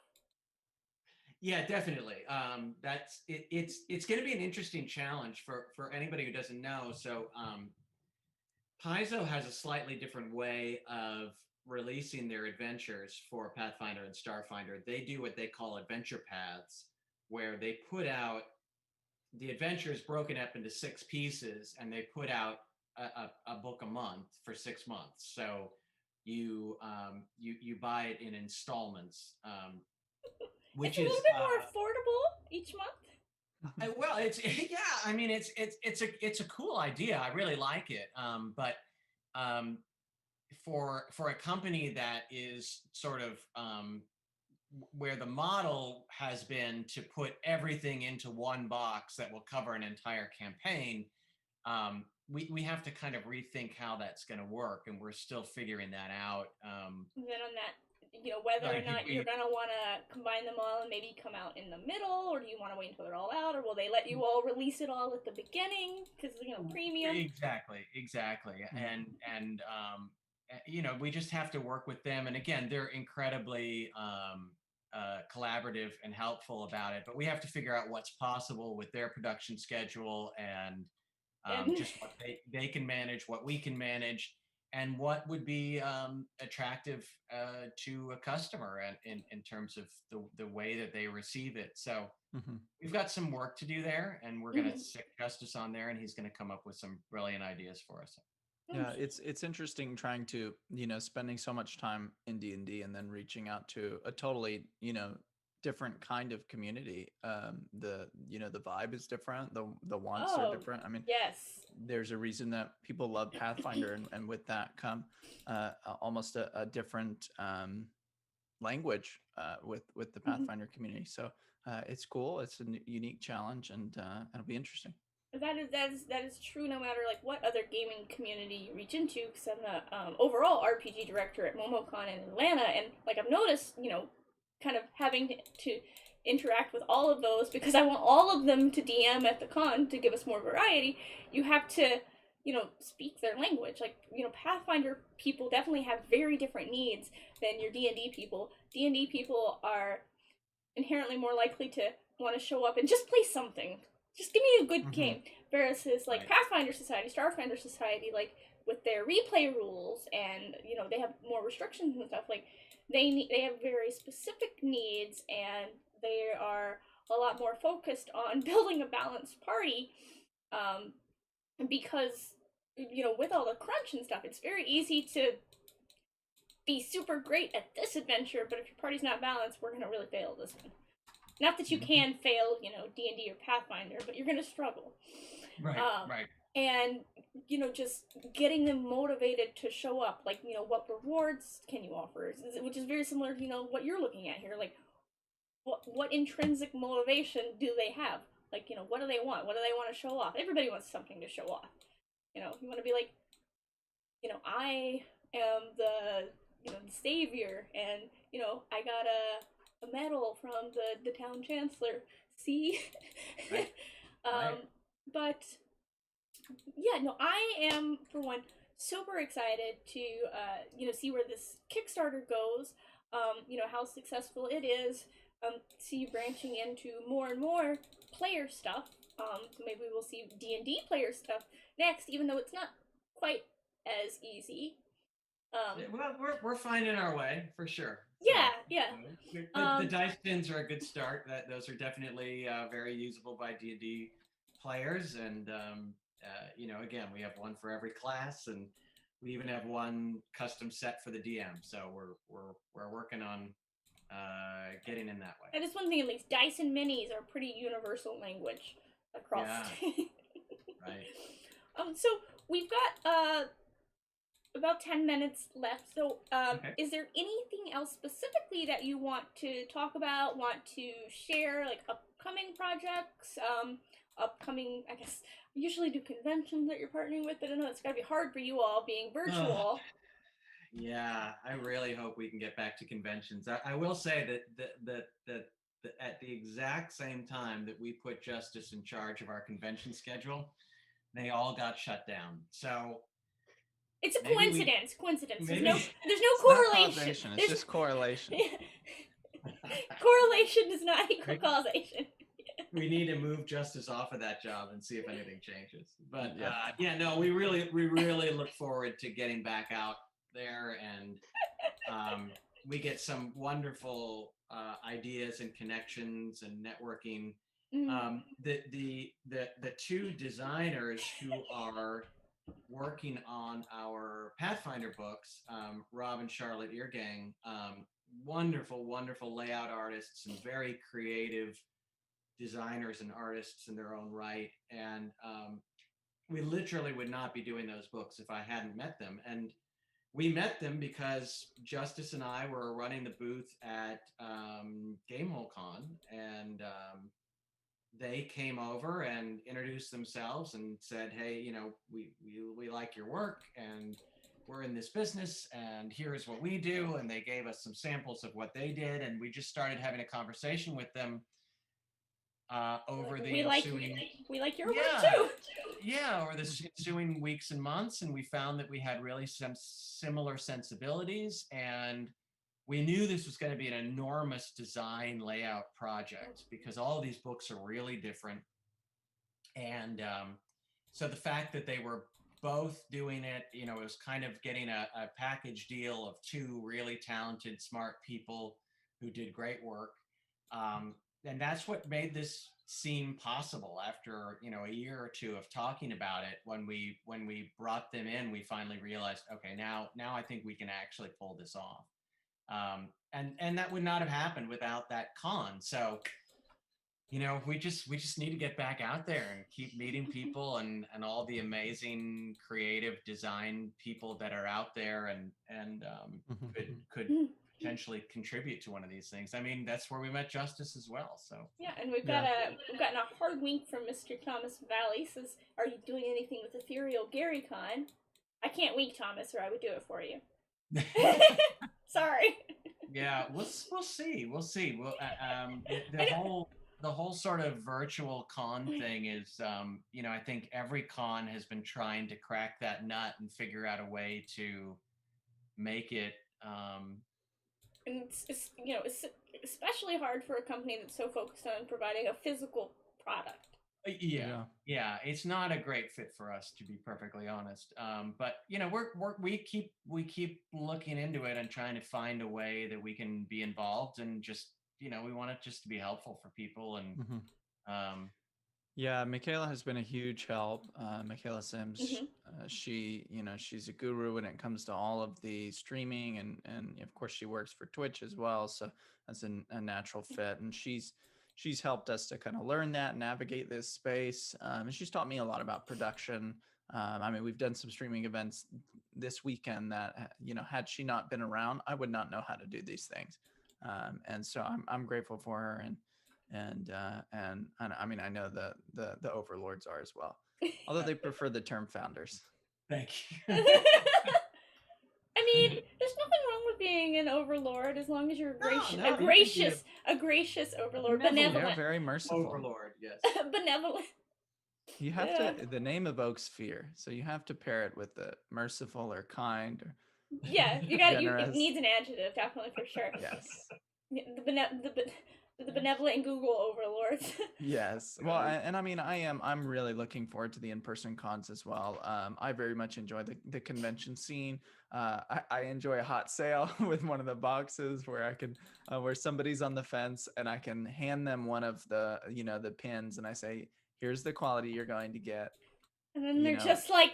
Yeah, definitely. That's it. It's going to be an interesting challenge for anybody who doesn't know. So, Paizo has a slightly different way of releasing their adventures for Pathfinder and Starfinder. They do what they call adventure paths, where they put out the adventures broken up into 6 pieces, and they put out a book a month for 6 months. So you buy it in installments, which it's a is little bit more affordable each month. well, it's yeah. I mean, it's a cool idea. I really like it. But for a company that is sort of where the model has been to put everything into one box that will cover an entire campaign, we have to kind of rethink how that's going to work, and we're still figuring that out. And then on that, you know, whether or not you're gonna want to combine them all and maybe come out in the middle, or do you want to wait until they're all out, or will they let you all release it all at the beginning because you know premium? Exactly. And you know, we just have to work with them, and again, they're incredibly collaborative and helpful about it, but we have to figure out what's possible with their production schedule, and just what they can manage, what we can manage, and what would be attractive to a customer, and in terms of the way that they receive it. So we've got some work to do there, and we're going to stick Justice on there, and he's going to come up with some brilliant ideas for us. Yeah, it's interesting trying to, you know, spending so much time in D&D and then reaching out to a totally, you know, different kind of community. The vibe is different. The wants are different. I mean, yes, there's a reason that people love Pathfinder, and with that come almost a different language with the Pathfinder community. So it's cool. It's a unique challenge, and it'll be interesting. that is true. No matter like what other gaming community you reach into, because I'm the overall RPG director at MomoCon in Atlanta, and like I've noticed, you know, kind of having to interact with all of those because I want all of them to DM at the con to give us more variety. You have to, you know, speak their language. Like, you know, Pathfinder people definitely have very different needs than your D&D people. D&D people are inherently more likely to want to show up and just play something. Just give me a good game. Versus like Pathfinder Society, Starfinder Society, like with their replay rules, and you know they have more restrictions and stuff. Like they have very specific needs, and they are a lot more focused on building a balanced party. Because you know with all the crunch and stuff, it's very easy to be super great at this adventure, but if your party's not balanced, we're gonna really fail this one. Not that you can fail, you know, D&D or Pathfinder, but you're going to struggle. Right. And, you know, just getting them motivated to show up. Like, you know, what rewards can you offer? Which is very similar to, you know, what you're looking at here. Like, what intrinsic motivation do they have? Like, you know, what do they want? What do they want to show off? Everybody wants something to show off. You know, you want to be like, you know, I am the, you know, the savior, and, you know, I got a medal from the town chancellor. See? Right. But yeah, no, I am for one super excited to see where this Kickstarter goes. How successful it is. See you branching into more and more player stuff. Maybe we'll see D&D player stuff next, even though it's not quite as easy. Well, we're finding our way for sure. Yeah, yeah. The dice pins are a good start. Those are definitely very usable by D&D players, and again, we have one for every class, and we even have one custom set for the DM. So we're working on getting in that way. That is one thing. At least dice and minis are pretty universal language across. Yeah. Right. So we've got about 10 minutes left. So, Okay. Is there anything else specifically that you want to talk about, want to share, like upcoming projects, upcoming, I guess, usually do conventions that you're partnering with, but I know it's gotta be hard for you all being virtual. Yeah, I really hope we can get back to conventions. I will say that at the exact same time that we put Justice in charge of our convention schedule, they all got shut down. So it's a coincidence. There's no it's correlation. It's just correlation. Correlation does not equal causation. We need to move Justice off of that job and see if anything changes. But we really look forward to getting back out there, and we get some wonderful ideas and connections and networking. The two designers who are working on our Pathfinder books, Rob and Charlotte Eargang, wonderful layout artists and very creative designers and artists in their own right. And we literally would not be doing those books if I hadn't met them. And we met them because Justice and I were running the booth at Gamehole Con, and they came over and introduced themselves and said, hey, we like your work, and we're in this business, and here's what we do. And they gave us some samples of what they did, and we just started having a conversation with them over the ensuing... We like your work too. Yeah, over the ensuing weeks and months, and we found that we had really some similar sensibilities, and we knew this was going to be an enormous design layout project because all of these books are really different. And so the fact that they were both doing it, it was kind of getting a package deal of two really talented, smart people who did great work. And that's what made this seem possible after, a year or two of talking about it. When we brought them in, we finally realized, okay, now I think we can actually pull this off. And that would not have happened without that con. So, we just need to get back out there and keep meeting people and all the amazing creative design people that are out there and could potentially contribute to one of these things. I mean, that's where we met Justice as well. So yeah, and we've gotten a hard wink from Mr. Thomas Valley. Says, "Are you doing anything with Ethereal Gary Con?" I can't wink, Thomas, or I would do it for you. Sorry. Yeah, we'll see. We'll see. The whole sort of virtual con thing is, I think every con has been trying to crack that nut and figure out a way to make it. And it's especially hard for a company that's so focused on providing a physical product. Yeah, it's not a great fit for us, to be perfectly honest. But we keep looking into it and trying to find a way that we can be involved, and just we want it just to be helpful for people. And yeah, Michaela has been a huge help. Michaela Sims, she's a guru when it comes to all of the streaming, and of course she works for Twitch as well, so that's a natural fit. And she's helped us to kind of learn that and navigate this space. And she's taught me a lot about production. I mean, we've done some streaming events this weekend that, had she not been around, I would not know how to do these things. And so I'm grateful for her. And I mean, I know the overlords are as well, although they prefer the term founders. Thank you. I mean, there's nothing wrong with being an overlord as long as you're a gracious overlord, benevolent. They're very merciful. Overlord, yes. Benevolent. You have to. The name evokes fear, so you have to pair it with the merciful or kind or Yeah, you got you. It generous. needs an adjective, definitely for sure. Yes. The benevolent Google overlords. Yes. Well, and I mean, I'm really looking forward to the in-person cons as well. I very much enjoy the convention scene. I enjoy a hot sale with one of the boxes where I can, where somebody's on the fence and I can hand them one of the, the pins and I say, here's the quality you're going to get. And then You they're know, just like,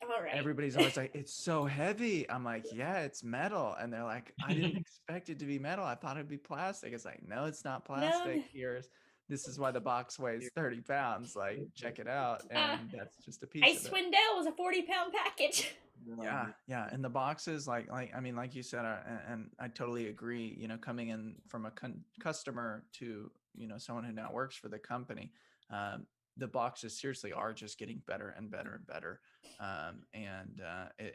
all right. everybody's always like, it's so heavy. I'm like, yeah, it's metal. And they're like, I didn't expect it to be metal. I thought it'd be plastic. It's like, no, it's not No. plastic. This is why the box weighs 30 pounds. Like, check it out. And that's just a piece of it. Icewind Dale was a 40-pound package. Yeah, yeah. And the boxes, I mean, like you said, and I totally agree, coming in from a customer to, someone who now works for the company, the boxes seriously are just getting better and better and better.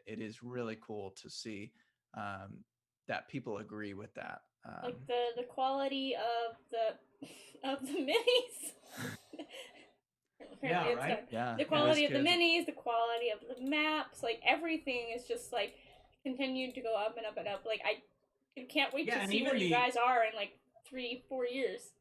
It is really cool to see that people agree with that. Like the quality of the minis. Yeah, right. Yeah, The it is quality of the good. minis, the quality of the maps, like everything is just like continued to go up and up and up. Like I can't wait Yeah, to and see where even you guys are in like 3-4 years.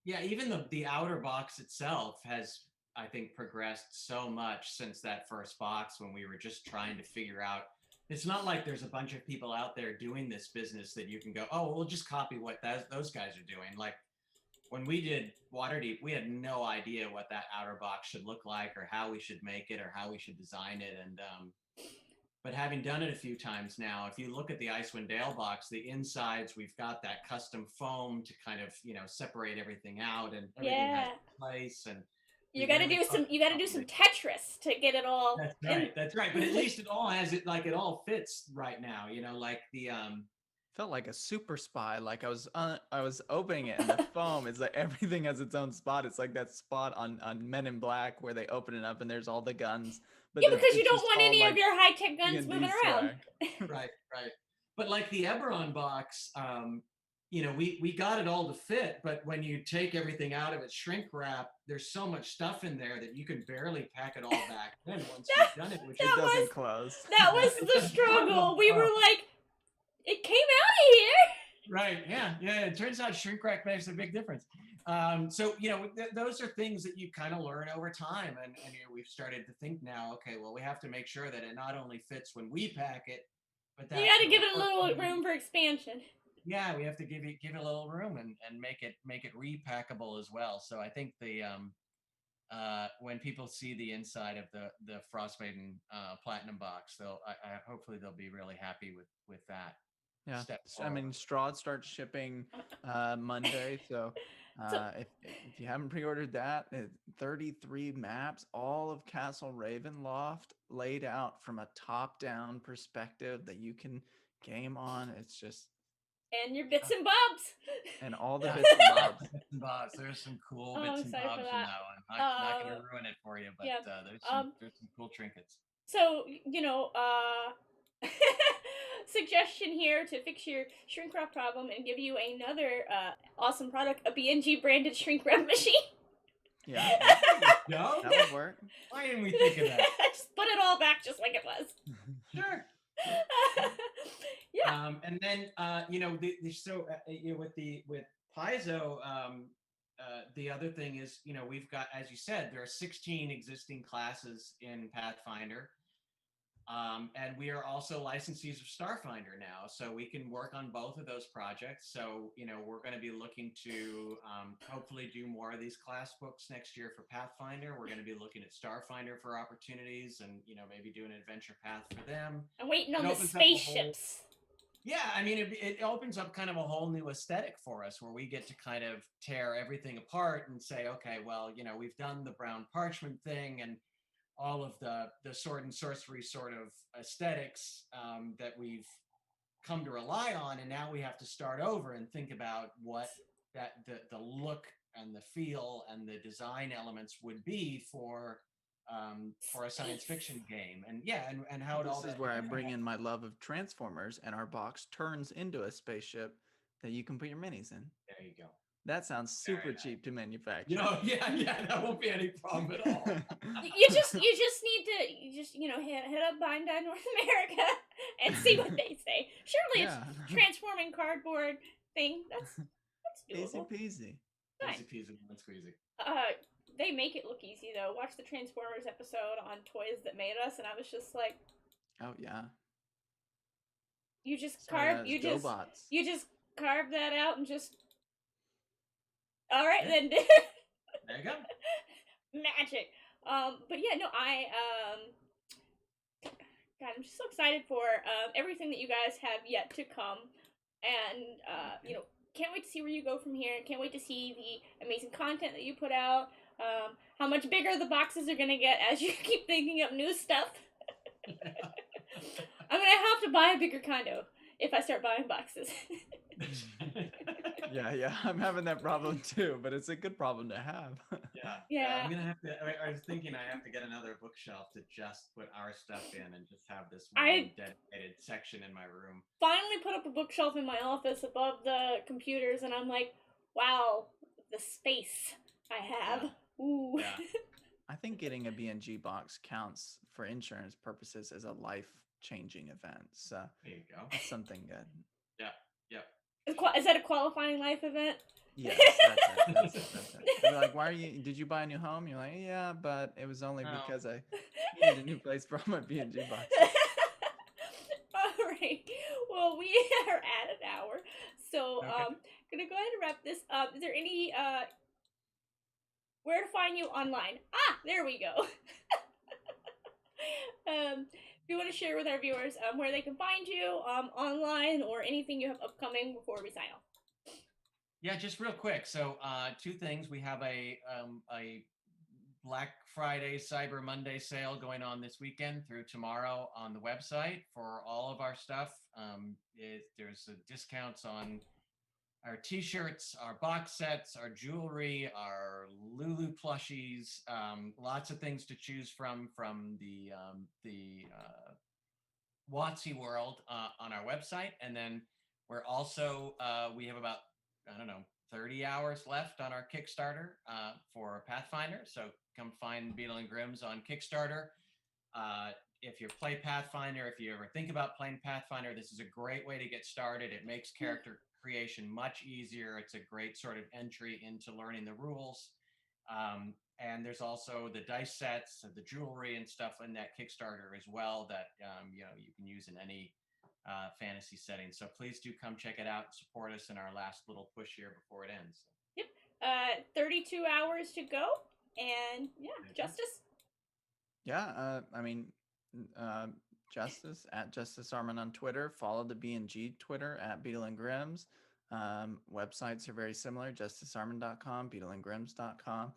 yeah, even the outer box itself has, I think, progressed so much since that first box when we were just trying to figure out. It's not like there's a bunch of people out there doing this business that you can go, oh, we'll just copy what those guys are doing. Like when we did Waterdeep, we had no idea what that outer box should look like or how we should make it or how we should design it. And but having done it a few times now, if you look at the Icewind Dale box, the insides, we've got that custom foam to kind of, separate everything out and everything has a place. And you got to do some Tetris to get it all. That's right. That's right. But at least it all has it, like it all fits right now, like the Felt like a super spy. Like I was opening it and the foam is like everything has its own spot. It's like that spot on Men in Black where they open it up and there's all the guns. But yeah, because you it's don't just want all, any like, of your high-tech guns D&D moving around. right. But like the Eberron box, we got it all to fit, but when you take everything out of its shrink wrap, there's so much stuff in there that you can barely pack it all back in once you've done it, which it doesn't close. That was the struggle. We were like, it came out of here. Right. Yeah. It turns out shrink wrap makes a big difference. So those are things that you kind of learn over time, and we've started to think now. Okay, well, we have to make sure that it not only fits when we pack it, but that you got to give it a little room for expansion. Yeah, we have to give it a little room and make it repackable as well. So I think the when people see the inside of the Frostmaiden Platinum box, hopefully they'll be really happy with that. Yeah, I mean, Strahd starts shipping Monday, so if you haven't pre-ordered that, 33 maps, all of Castle Ravenloft laid out from a top-down perspective that you can game on. It's just and your bits and bobs, and all the bits and bobs. There's some cool bits and bobs in that one. I'm not going to ruin it for you, but there's some cool trinkets. So suggestion here to fix your shrink wrap problem and give you another awesome product, a BNG branded shrink wrap machine. Yeah. No? That would work. Why didn't we think of that? Just put it all back just like it was. Sure. Yeah. And then with Paizo, the other thing is, we've got, as you said, there are 16 existing classes in Pathfinder. And we are also licensees of Starfinder now, so we can work on both of those projects. So, we're going to be looking to hopefully do more of these class books next year for Pathfinder. We're going to be looking at Starfinder for opportunities and, maybe do an adventure path for them. I'm waiting on the spaceships. Yeah, I mean, it opens up kind of a whole new aesthetic for us where we get to kind of tear everything apart and say, okay, well, we've done the brown parchment thing and all of the sword and sorcery sort of aesthetics that we've come to rely on, and now we have to start over and think about what the look and the feel and the design elements would be for a science fiction game, and how it all. This is where I bring in my love of Transformers, and our box turns into a spaceship that you can put your minis in. There you go. That sounds super cheap to manufacture. Yeah, that won't be any problem at all. You just need to hit up Bandai North America and see what they say. Surely Yeah. it's transforming cardboard thing. That's Easy doable. peasy. Fine. Easy peasy, lemon squeezy. They make it look easy though. Watch the Transformers episode on Toys That Made Us, and I was just like, Oh yeah. you just Sorry, carve, that's you just GoBots. carve that out and just. All right then. There you go. Magic. But yeah, no, God, I'm just so excited for everything that you guys have yet to come, and can't wait to see where you go from here. Can't wait to see the amazing content that you put out. How much bigger the boxes are gonna get as you keep thinking up new stuff. I'm gonna have to buy a bigger condo if I start buying boxes. Yeah, I'm having that problem too, but it's a good problem to have. Yeah. I'm gonna have to. I was thinking I have to get another bookshelf to just put our stuff in and just have this one dedicated section in my room. Finally put up a bookshelf in my office above the computers, and I'm like, wow, the space I have. Yeah. Ooh. Yeah. I think getting a B&G box counts for insurance purposes as a life-changing event. So There you go. that's something good. Yeah. Is that a qualifying life event? Yes, that's it. They're like, did you buy a new home? You're like, yeah, but it was only because I needed a new place for my B&G box. All right. Well, we are at an hour. So, Okay. gonna go ahead and wrap this up. Is there any, where to find you online? Ah, there we go. If you want to share with our viewers where they can find you online or anything you have upcoming before we sign off. Yeah, just real quick. So, two things. We have a Black Friday, Cyber Monday sale going on this weekend through tomorrow on the website for all of our stuff. There's discounts on our T-shirts, our box sets, our jewelry, our Lulu plushies, lots of things to choose from the WotC world on our website. And then we're also, we have about, 30 hours left on our Kickstarter for Pathfinder. So come find Beadle and Grimms on Kickstarter. If you play Pathfinder, if you ever think about playing Pathfinder, this is a great way to get started. It makes character creation much easier. It's a great sort of entry into learning the rules. And there's also the dice sets, the jewelry and stuff in that Kickstarter as well that you can use in any fantasy setting. So please do come check it out and support us in our last little push here before it ends. Yep. 32 hours to go. And yeah, Justice? Yeah, Justice at Justice Armin on Twitter. Follow the B&G Twitter at Beadle and Grimms. Websites are very similar: justicearmin.com, beadleandgrimms.com.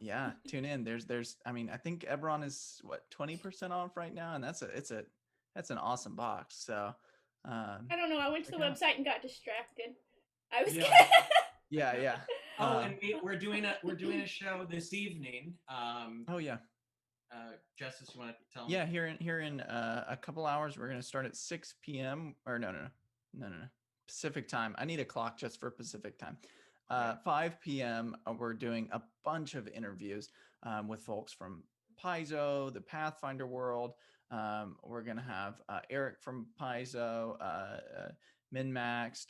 Yeah, tune in. There's I think Eberron is 20% off right now, and that's an awesome box. So I don't know. I went to the website and got distracted. I was yeah. Oh, and we're doing a show this evening. Oh yeah. Justice, you want to tell me? Yeah, here in a couple hours, we're gonna start at 6 p.m. or no, Pacific time. I need a clock just for Pacific time. 5 p.m. We're doing a bunch of interviews with folks from Paizo, the Pathfinder world. We're gonna have Eric from Paizo, MinMaxed,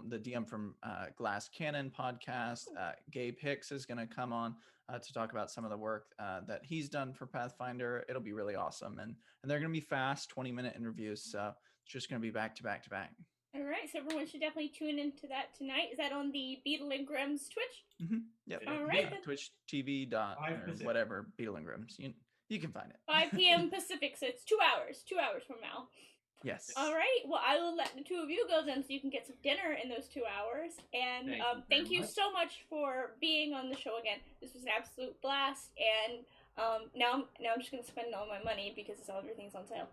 the DM from Glass Cannon podcast. Gabe Hicks is gonna come on to talk about some of the work that he's done for Pathfinder. It'll be really awesome, and they're gonna be fast 20-minute interviews. So it's just gonna be back to back to back. All right, so everyone should definitely tune into that tonight. Is that on the Beadle and Grimms Twitch? Mm-hmm. Yep. All right. Then. Twitch TV whatever, Beadle and Grimms. You can find it. 5 p.m. Pacific, so it's 2 hours. 2 hours from now. Yes. All right. Well, I will let the two of you go then, so you can get some dinner in those 2 hours. And thank you so much for being on the show again. This was an absolute blast. And now I'm just gonna spend all my money because everything's on sale.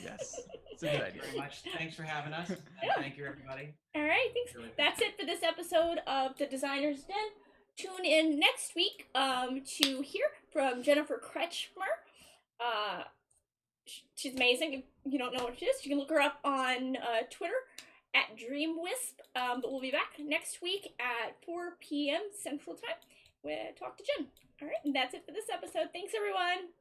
Yes, it's a good idea. Thank you very much. Thanks for having us. Yeah. Thank you, everybody. All right, thanks. That's it for this episode of The Designer's Den. Tune in next week to hear from Jennifer Kretschmer. She's amazing. If you don't know what she is, you can look her up on Twitter at Dreamwisp. But we'll be back next week at 4 p.m. Central Time. We'll talk to Jen. All right, and that's it for this episode. Thanks, everyone.